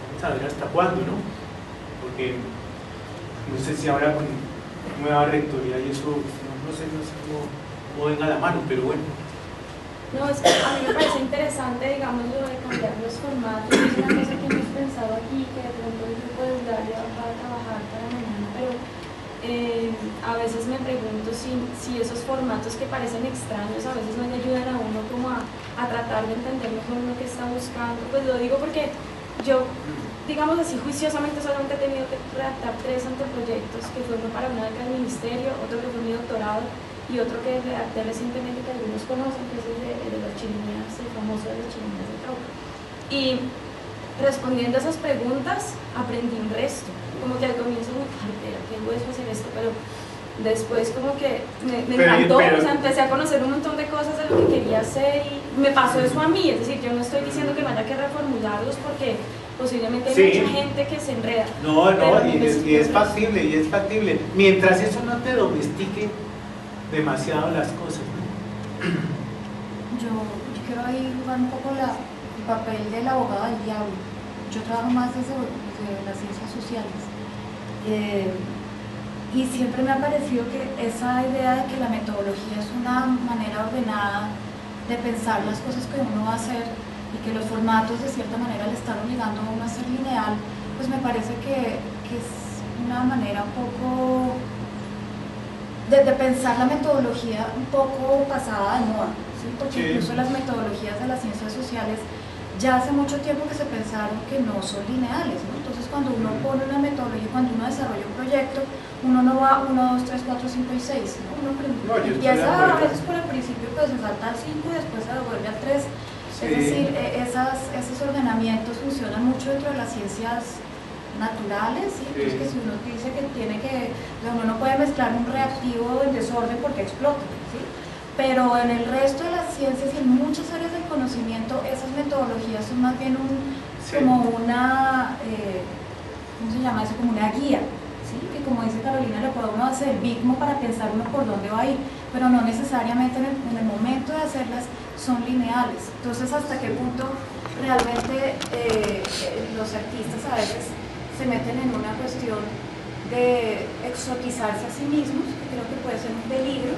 vamos a ver hasta cuándo, ¿no? Porque no sé si ahora con nueva rectoría y eso, no sé cómo venga a la mano, pero bueno. No, es que a mí me parece interesante, digamos, lo de cambiar los formatos. Es una cosa que hemos pensado aquí, que de pronto el grupo de Eulalia va a trabajar para mañana, pero a veces me pregunto si esos formatos que parecen extraños a veces no le ayudan a uno como a tratar de entender mejor lo que está buscando. Pues lo digo porque yo digamos así, juiciosamente solamente he tenido que redactar 3 anteproyectos, que fue uno para una beca del ministerio, otro que fue mi doctorado, y otro que redacté recientemente que algunos conocen, que es el de las chirimías, el famoso de las chirimías de Cauca. Y respondiendo a esas preguntas, aprendí un resto. Como que al comienzo, muy cartera, qué hueso hacer esto, pero después como que me encantó, o sea, empecé a conocer un montón de cosas de lo que quería hacer y me pasó eso a mí, es decir, yo no estoy diciendo que vaya que reformularlos porque posiblemente hay mucha gente que se enreda. No, y es factible, mientras eso no te domestique demasiado las cosas. Yo quiero ahí jugar un poco el papel del abogado del diablo. Yo trabajo más desde las ciencias sociales. Y siempre me ha parecido que esa idea de que la metodología es una manera ordenada de pensar las cosas que uno va a hacer y que los formatos de cierta manera le están obligando a uno a ser lineal, pues me parece que es una manera un poco de pensar la metodología un poco pasada de moda, ¿sí? Porque incluso las metodologías de las ciencias sociales ya hace mucho tiempo que se pensaron que no son lineales, ¿no? Entonces cuando uno pone una metodología, cuando uno desarrolla un proyecto, uno no va 1, 2, 3, 4, 5 y 6, ¿no? Y a veces por el principio pues se salta al 5 y después se devuelve al 3. Sí. Es decir, esos ordenamientos funcionan mucho dentro de las ciencias naturales, ¿sí? Entonces que si uno dice que uno no puede mezclar un reactivo en desorden porque explota, ¿sí? Pero en el resto de las ciencias y en muchas áreas del conocimiento, esas metodologías son más bien como una, ¿cómo se llama eso? Como una guía, ¿sí? Que como dice Carolina, le puede uno hacer ritmo para pensar uno por dónde va a ir, pero no necesariamente en el momento de hacerlas son lineales. Entonces, ¿hasta qué punto realmente los artistas a veces se meten en una cuestión de exotizarse a sí mismos, que creo que puede ser un peligro?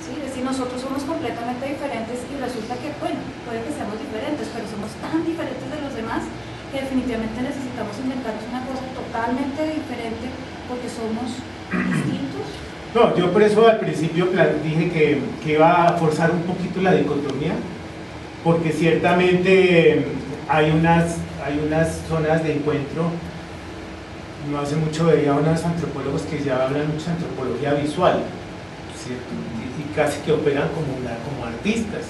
¿Sí? Es decir, nosotros somos completamente diferentes y resulta que, bueno, puede que seamos diferentes, pero somos tan diferentes de los demás que definitivamente necesitamos inventarnos una cosa totalmente diferente porque somos distintos. No, yo por eso al principio dije que iba a forzar un poquito la dicotomía, porque ciertamente hay unas zonas de encuentro. No hace mucho veía a unos antropólogos que ya hablan mucho de antropología visual, ¿cierto? Y casi que operan como artistas,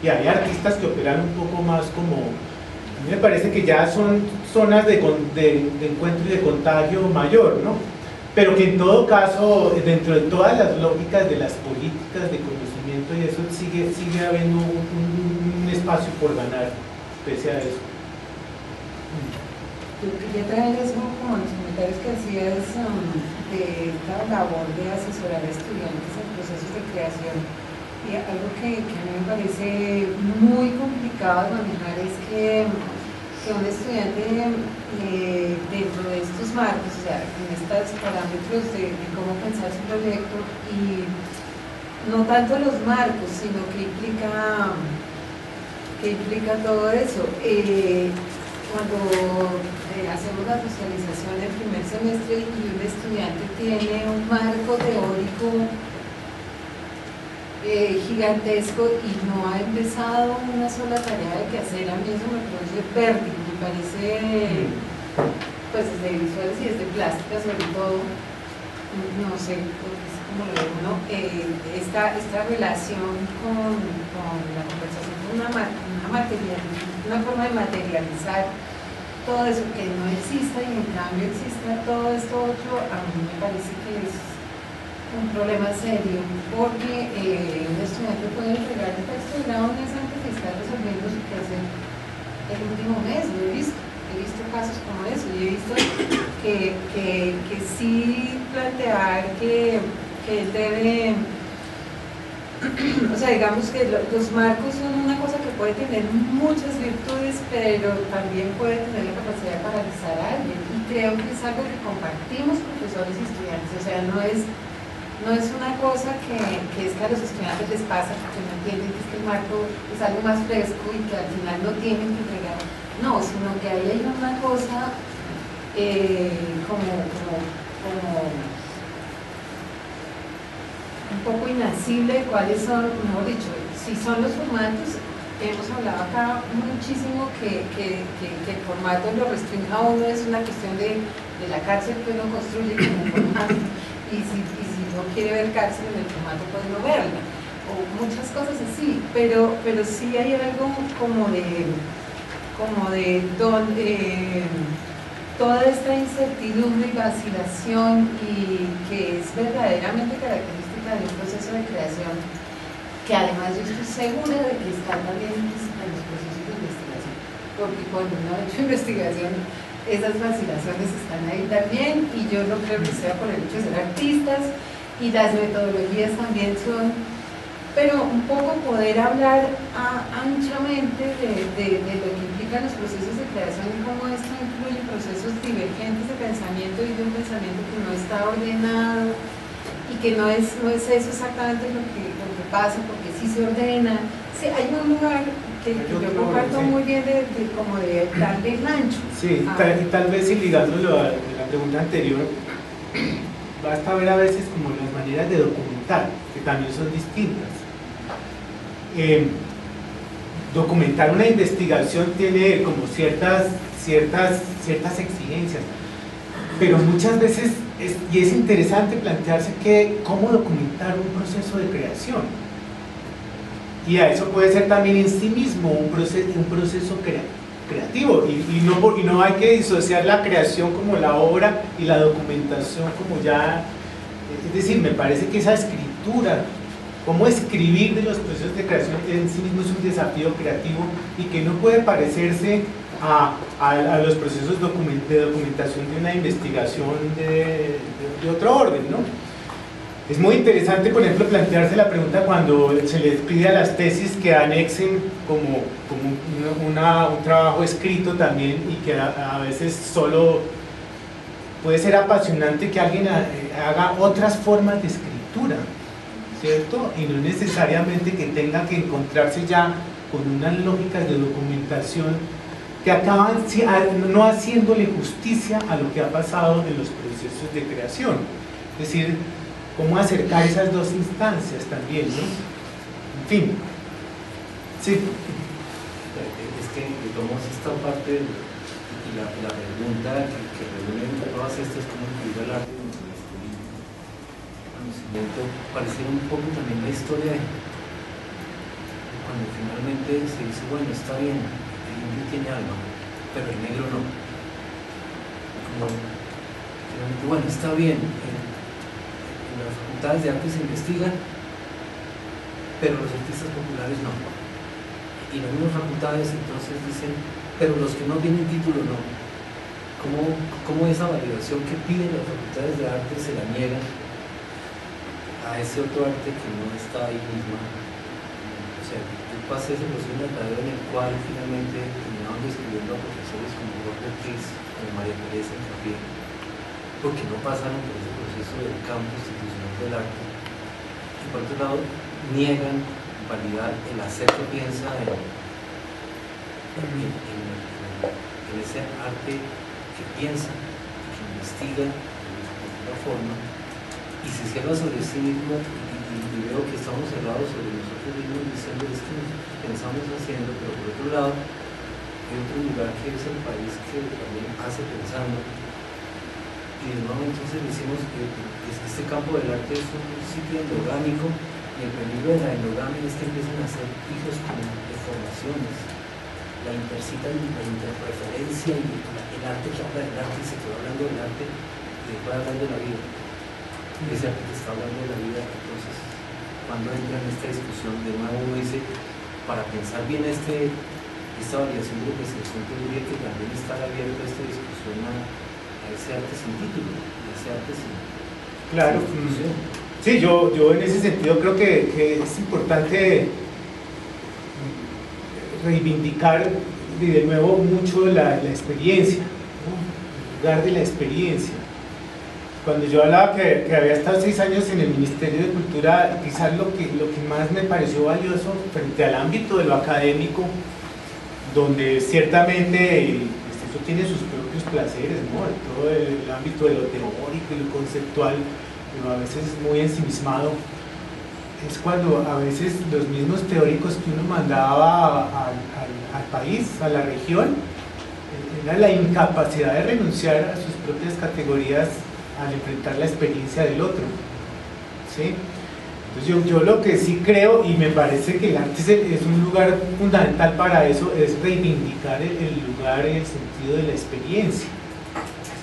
y hay artistas que operan un poco más como, a mí me parece que ya son zonas de encuentro y de contagio mayor, ¿no? Pero que en todo caso, dentro de todas las lógicas de las políticas de conocimiento y eso, sigue habiendo un espacio por ganar, pese a eso. Yo quería traer eso como los comentarios que hacías de esta labor de asesorar a estudiantes en procesos de creación. Y algo que a mí me parece muy complicado de manejar es que un estudiante dentro de estos marcos, o sea, en estos parámetros de cómo pensar su proyecto, y no tanto los marcos, sino que implica todo eso. Cuando hacemos la socialización del primer semestre y un estudiante tiene un marco teórico gigantesco y no ha empezado una sola tarea de que hacer, a mí eso me produce vértigo, me parece, pues desde visuales y desde plásticas sobre todo, no sé cómo lo ve uno, esta relación con la conversación, una forma de materializar todo eso que no exista y en cambio exista todo esto otro, a mí me parece que es un problema serio, porque un estudiante puede entregar el texto de grado un mes antes de estar resolviendo su clase el último mes. Lo he visto casos como eso, y he visto que sí plantear que él debe, o sea, digamos que los marcos son una cosa que puede tener muchas virtudes, pero también puede tener la capacidad de paralizar a alguien, y creo que es algo que compartimos profesores y estudiantes, o sea, no es una cosa que es que a los estudiantes les pasa porque no entienden que es que el marco es algo más fresco y que al final no tienen que entregar, no, sino que ahí hay una cosa como un poco inasible de cuáles son, mejor dicho, si son los formatos, hemos hablado acá muchísimo que el formato lo restrinja a uno, es una cuestión de la cárcel que uno construye como formato, y si no quiere ver cárcel en el formato puede no verla, o muchas cosas así, pero sí hay algo como de donde toda esta incertidumbre y vacilación, y que es verdaderamente característica de un proceso de creación, que además yo estoy segura de que está también implícita en los procesos de investigación, porque cuando uno ha hecho investigación, esas vacilaciones están ahí también, y yo no creo que sea por el hecho de ser artistas, y las metodologías también son, pero un poco poder hablar anchamente de lo que implican los procesos de creación y cómo esto incluye procesos divergentes de pensamiento, y de un pensamiento que no está ordenado, y que no es eso exactamente lo que pasa, porque sí se ordena. Sí, hay un lugar que yo comparto muy bien como de darle el ancho. Sí, tal vez, y ligándolo a la pregunta anterior, basta ver a veces como las maneras de documentar, que también son distintas. Documentar una investigación tiene como ciertas exigencias, pero muchas veces es interesante plantearse cómo documentar un proceso de creación, y a eso puede ser también en sí mismo un proceso creativo, y no hay que disociar la creación como la obra y la documentación como ya, es decir, me parece que esa escritura, cómo escribir de los procesos de creación en sí mismo es un desafío creativo, y que no puede parecerse a los procesos de documentación de una investigación de otro orden, ¿no? Es muy interesante, por ejemplo, plantearse la pregunta cuando se les pide a las tesis que anexen como un trabajo escrito también, y que a veces solo puede ser apasionante que alguien haga otras formas de escritura, ¿cierto? Y no necesariamente que tenga que encontrarse ya con unas lógicas de documentación que acaban no haciéndole justicia a lo que ha pasado en los procesos de creación. Es decir, cómo acercar esas dos instancias también, ¿no? En fin. Sí. Es que tomamos esta parte y la pregunta que reúne todas estas, cómo incluir el arte en nuestro conocimiento, pareciera un poco también la historia de cuando finalmente se dice, bueno, está bien, el indio tiene alma, pero el negro no. Como, finalmente, bueno, está bien, en las facultades de arte se investigan, pero los artistas populares no. Y las mismas facultades entonces dicen, pero los que no tienen título no. ¿Cómo esa validación que piden las facultades de arte se la niegan a ese otro arte que no está ahí mismo? O sea, yo pasé ese proceso en academia en el cual finalmente terminaban describiendo a profesores como Jorge Ortiz, como María Teresa Encapié, porque no pasaron por ese proceso del campo institucional del arte, y por otro lado niegan validar el hacer que piensa en ese arte que piensa, que investiga de alguna forma, y se cierra sobre sí mismo, y veo que estamos cerrados sobre nosotros mismos diciendo es que nosotros pensamos haciendo, pero por otro lado hay otro lugar que es el país que también hace pensando, y de nuevo entonces decimos que este campo del arte es un sitio endogámico, y el peligro de la endogamia es que empiezan a ser hijos con deformaciones, la intercita y la interreferencia, y el arte que habla del arte y se quedó hablando del arte y después hablando de la vida. Ese arte que está hablando de la vida, entonces cuando entra en esta discusión, de nuevo uno dice, para pensar bien esta variación de representación, tendría que también estar abierta esta discusión a ese arte sin título, a ese arte sin discusión. Sí, yo en ese sentido creo que es importante reivindicar de nuevo mucho la experiencia, ¿no? El lugar de la experiencia. Cuando yo hablaba que había estado 6 años en el Ministerio de Cultura, quizás lo que más me pareció valioso frente al ámbito de lo académico, donde ciertamente el instituto tiene sus propios placeres, ¿no? Todo el ámbito de lo teórico y lo conceptual, pero a veces es muy ensimismado. es cuando a veces los mismos teóricos que uno mandaba al país, a la región, era la incapacidad de renunciar a sus propias categorías al enfrentar la experiencia del otro, ¿sí? Entonces yo lo que sí creo, y me parece que el arte es un lugar fundamental para eso, es reivindicar el lugar y el sentido de la experiencia,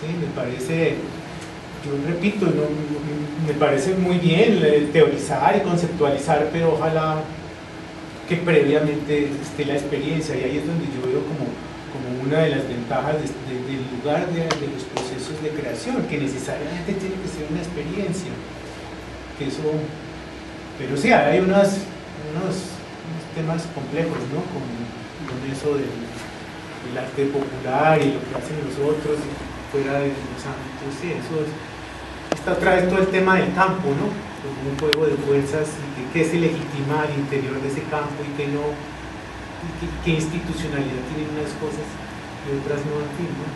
¿sí? Me parece, yo repito, me parece muy bien teorizar y conceptualizar, pero ojalá que previamente esté la experiencia, y ahí es donde yo veo como una de las ventajas del lugar de los procesos de creación, que necesariamente tiene que ser una experiencia, que eso, pero sí, hay unos temas complejos, ¿no? Con eso del arte popular y lo que hacen los otros fuera de los ámbitos, sí, eso está otra vez todo el tema del campo, ¿no? Como un juego de fuerzas y que se legitima al interior de ese campo y que no, qué institucionalidad tienen unas cosas y otras no, en fin, ¿no?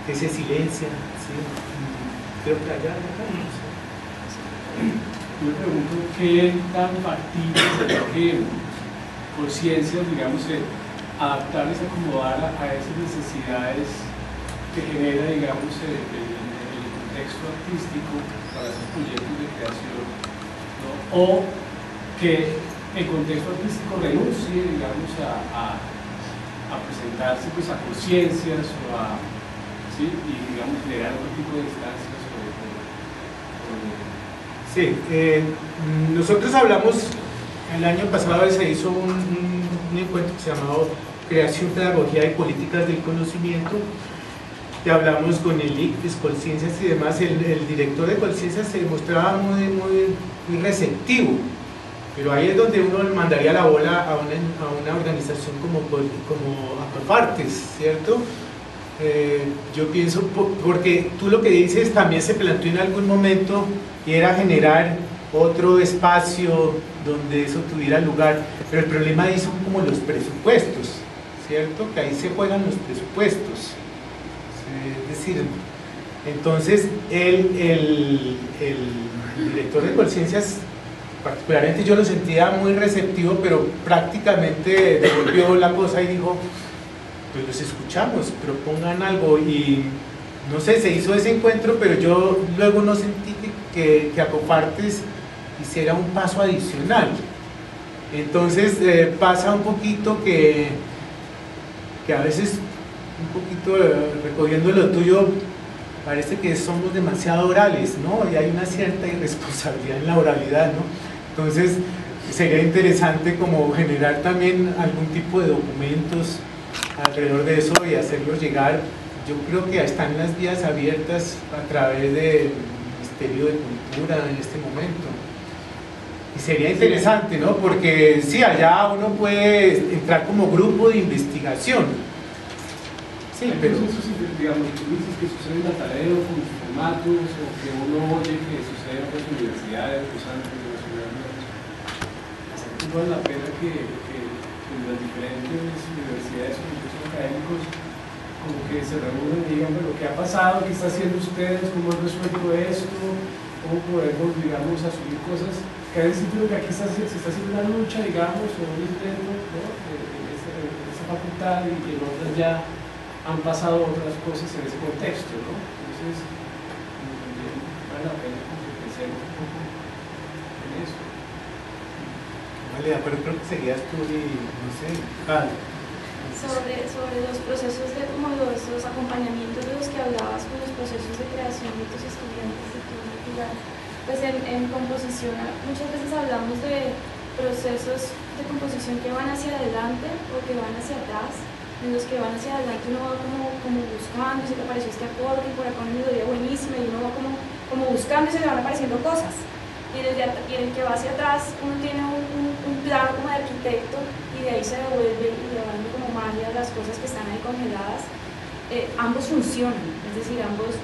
Que se silencian, ¿sí? Creo que allá no sé. Yo me pregunto qué tan factible será que conciencias, digamos, adaptarles, acomodar a esas necesidades que genera, digamos, el contexto artístico para esos proyectos de creación, ¿no? O que el contexto artístico renuncie, digamos, a presentarse pues, a conciencias o a, ¿sí? Y digamos, generar otro tipo de instancias Sí, nosotros hablamos, el año pasado se hizo un encuentro que se llamaba Creación, Pedagogía y Políticas del Conocimiento, que hablamos con el ICFES, Conciencias y demás. El director de Conciencias se mostraba muy receptivo, pero ahí es donde uno mandaría la bola a una organización como Apropartes, ¿cierto? Yo pienso, porque tú lo que dices también se planteó en algún momento, y era generar otro espacio donde eso tuviera lugar, pero el problema ahí son como los presupuestos, ¿cierto? Que ahí se juegan los presupuestos, es decir, entonces el director de Conciencias, particularmente yo lo sentía muy receptivo, pero prácticamente devolvió la cosa y dijo, pues los escuchamos, propongan algo, y no sé, se hizo ese encuentro, pero yo luego no sentí que Apropartes hiciera un paso adicional. Entonces pasa un poquito que a veces, un poquito recogiendo lo tuyo, parece que somos demasiado orales, ¿no? Y hay una cierta irresponsabilidad en la oralidad, ¿no? Entonces sería interesante como generar también algún tipo de documentos alrededor de eso y hacerlos llegar. Yo creo que están las vías abiertas a través del Ministerio de Cultura en este momento. Y sería interesante, ¿no? Porque sí, allá uno puede entrar como grupo de investigación. Sí, pero... Eso sí, digamos, tú dices que sucede en Nataleo con los formatos, o que uno oye que sucede en otras universidades, los antes de las universidades. Vale la pena que en las diferentes universidades o institutos académicos como que se reúnen y digan, pero ¿qué ha pasado? ¿Qué están haciendo ustedes? ¿Cómo han resuelto esto? ¿Cómo podemos, digamos, asumir cosas? Que hay sentido que aquí se está haciendo una lucha, digamos, o un intento, ¿no? En esa facultad, y en otras ya han pasado otras cosas en ese contexto, ¿no? Entonces, también vale la pena que pensemos un poco en eso. Vale, pero creo que seguías tú y, no sé, sobre los procesos de como esos acompañamientos de los que hablabas con los procesos de creación de tus estudiantes de tu lugar, pues en composición muchas veces hablamos de procesos de composición que van hacia adelante o que van hacia atrás. En los que van hacia adelante uno va como buscando, si te apareció este acorde y por acá una melodía buenísima, y uno va como buscando y se le van apareciendo cosas. Y en el que va hacia atrás uno tiene un plano como de arquitecto, y de ahí se devuelve y le van como magia las cosas que están ahí congeladas. Ambos funcionan, es decir, ambos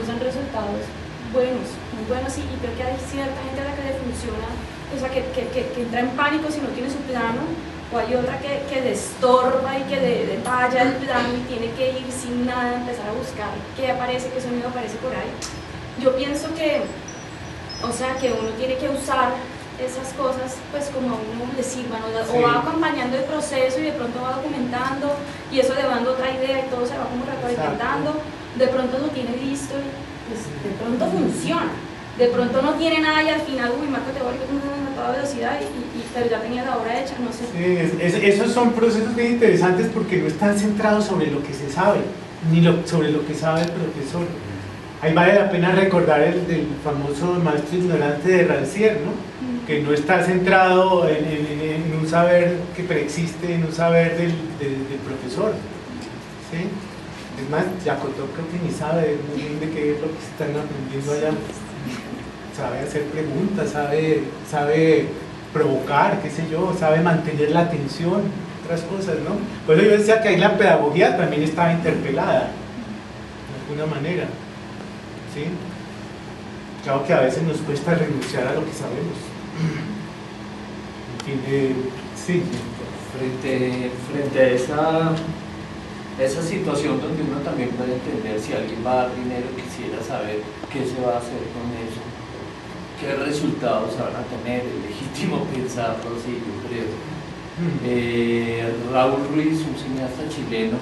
dan resultados buenos, muy buenos, y creo que hay cierta gente a la que le funciona, o sea, que entra en pánico si no tiene su plano, o hay otra que destorba y que detalla el plano y tiene que ir sin nada, empezar a buscar qué aparece, qué sonido aparece por ahí. Yo pienso que, o sea, que uno tiene que usar esas cosas pues como a uno le sirvan, Sí. o va acompañando el proceso y de pronto va documentando y eso le va dando otra idea y todo se va como retroalimentando, de pronto lo tiene listo y pues de pronto funciona, de pronto no tiene nada y al final, uy, marco teórico a toda velocidad, pero ya tenía la obra hecha, no sé. Sí, esos son procesos bien interesantes porque no están centrados sobre lo que se sabe, ni sobre lo que sabe el profesor. Ahí vale la pena recordar el famoso maestro ignorante de Rancière, ¿no? Que no está centrado en un saber que preexiste, en un saber del profesor. ¿Sí? Es más, Jacotot creo que ni sabe muy bien de qué es lo que están aprendiendo allá. Sabe hacer preguntas, sabe provocar, qué sé yo, sabe mantener la atención, otras cosas, ¿no? Por eso yo decía que ahí la pedagogía también estaba interpelada, de alguna manera. ¿Sí? Claro que a veces nos cuesta renunciar a lo que sabemos. En fin, sí. Frente a esa situación donde uno también puede entender si alguien va a dar dinero y quisiera saber qué se va a hacer con eso, qué resultados se van a tener, es legítimo pensarlo así, yo creo. Raúl Ruiz, un cineasta chileno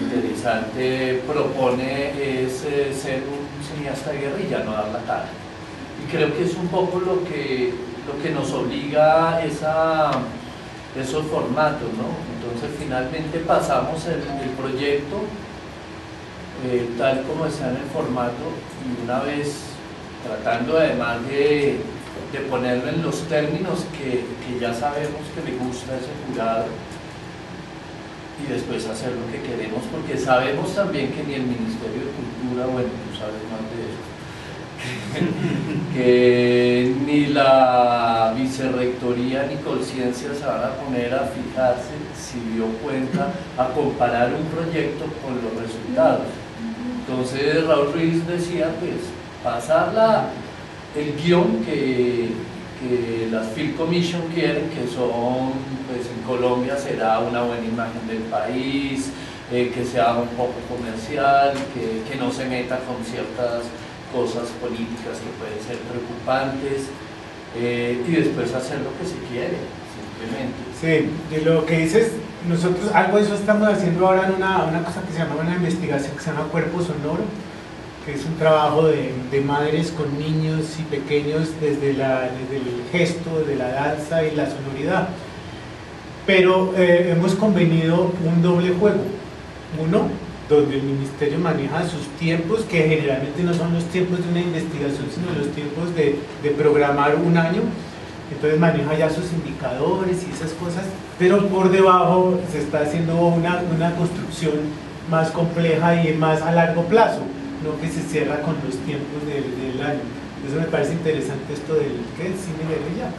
interesante, propone ser un cineasta de guerrilla, no dar la cara. Y creo que es un poco lo que nos obliga esos formatos, ¿no? Entonces finalmente pasamos el proyecto tal como está en el formato y una vez tratando además de ponerlo en los términos que ya sabemos que le gusta a ese jurado y después hacer lo que queremos, porque sabemos también que ni el Ministerio de Cultura, bueno, tú sabes más de eso, que ni la Vicerrectoría ni Conciencia se van a poner a fijarse si dio cuenta, a comparar un proyecto con los resultados. Entonces Raúl Ruiz decía, pues, pasar el guión que las Film Commission quieren, que son, pues en Colombia será una buena imagen del país, que sea un poco comercial, que no se meta con ciertas cosas políticas que pueden ser preocupantes, y después hacer lo que se quiere, simplemente. Sí, de lo que dices, nosotros algo de eso estamos haciendo ahora en una cosa que se llama una investigación que se llama Cuerpo Sonoro, que es un trabajo de madres con niños y pequeños desde el gesto, desde la danza y la sonoridad. Pero hemos convenido un doble juego. Uno, donde el ministerio maneja sus tiempos, que generalmente no son los tiempos de una investigación, sino los tiempos de programar un año. Entonces maneja ya sus indicadores y esas cosas, pero por debajo se está haciendo una construcción más compleja y más a largo plazo, no que se cierra con los tiempos del año. Eso me parece interesante esto del cine guerrilla.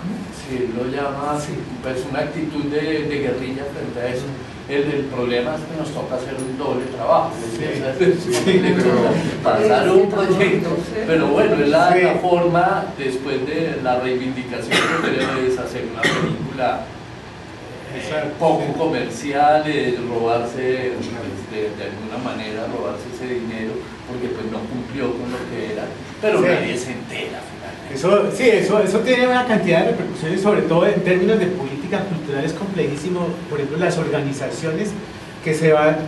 Sí, lo llama así, pues una actitud de guerrilla frente a eso. El problema es que nos toca hacer un doble trabajo, pasar un proyecto, pero bueno, es la forma, después de la reivindicación que queremos, es hacer una película poco comercial, robarse, de alguna manera, robarse ese dinero, porque pues no cumplió con lo que era, pero nadie se entera finalmente. Eso tiene una cantidad de repercusiones, sobre todo en términos de política cultural, es complejísimo. Por ejemplo, las organizaciones que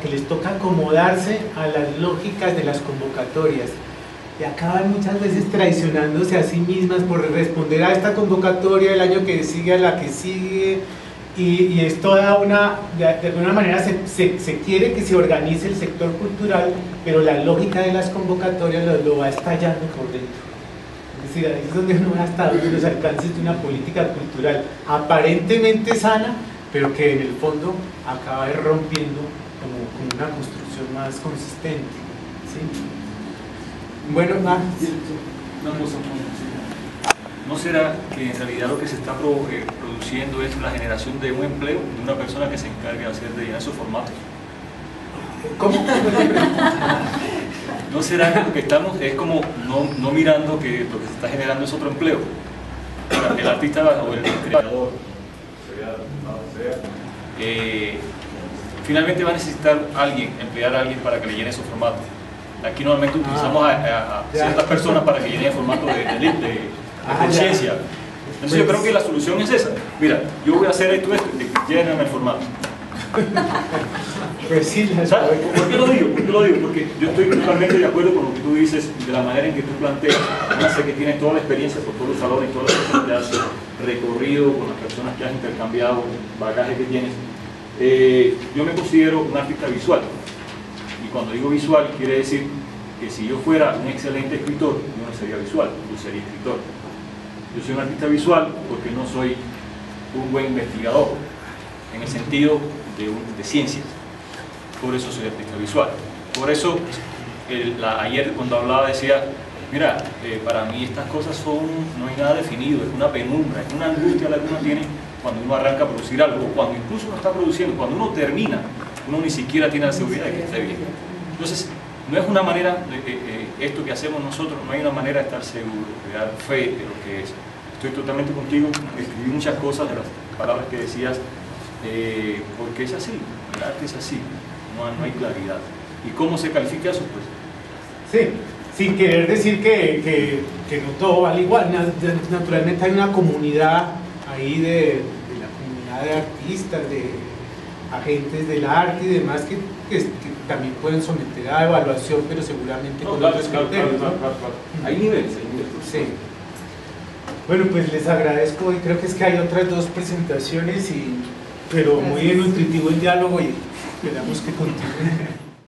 les toca acomodarse a las lógicas de las convocatorias y acaban muchas veces traicionándose a sí mismas por responder a esta convocatoria el año que sigue, a la que sigue, y es toda de alguna manera se quiere que se organice el sector cultural, pero la lógica de las convocatorias lo va estallando por dentro. Es decir, ahí es donde uno va hasta los alcances de una política cultural aparentemente sana, pero que en el fondo acaba rompiendo como una construcción más consistente. ¿Sí? Bueno, ¿no será que en realidad lo que se está produciendo es la generación de un empleo de una persona que se encargue de llenar esos formatos? ¿Cómo? ¿No será que lo que estamos es como no mirando que lo que se está generando es otro empleo? El artista o el creador finalmente va a necesitar emplear a alguien para que le llene esos formatos. Aquí normalmente utilizamos a ciertas personas para que llenen el formato de conciencia. Entonces yo creo que la solución es esa. Mira, yo voy a hacer esto, lléname el formato. Pues sí, ¿Sabes? ¿Por qué lo digo? Porque yo estoy totalmente de acuerdo con lo que tú dices, de la manera en que tú planteas. Yo sé que tienes toda la experiencia por todos los salones, todas las cosas que has recorrido con las personas que has intercambiado, bagaje que tienes. Yo me considero un artista visual. Y cuando digo visual, quiere decir que si yo fuera un excelente escritor, yo no sería visual, yo sería escritor. Yo soy un artista visual porque no soy un buen investigador, en el sentido de ciencias. Por eso soy artista visual. Por eso, ayer cuando hablaba decía, mira, para mí estas cosas no hay nada definido, es una penumbra, es una angustia la que uno tiene cuando uno arranca a producir algo, o cuando incluso uno está produciendo, cuando uno termina, uno ni siquiera tiene la seguridad de que esté bien. Entonces, no es una manera, esto que hacemos nosotros, no hay una manera de estar seguro, de dar fe de lo que es. Estoy totalmente contigo, escribí muchas cosas de las palabras que decías, porque es así, el arte es así, no hay claridad. ¿Y cómo se califica eso? Pues sí, sin querer decir que no todo vale igual. Naturalmente hay una comunidad ahí de la comunidad de artistas, de agentes del arte y demás que también pueden someter a evaluación, pero seguramente con otros criterios. Claro. Hay niveles. Sí. Bueno, pues les agradezco y creo que es que hay otras dos presentaciones, pero muy nutritivo el diálogo y esperamos que continúe.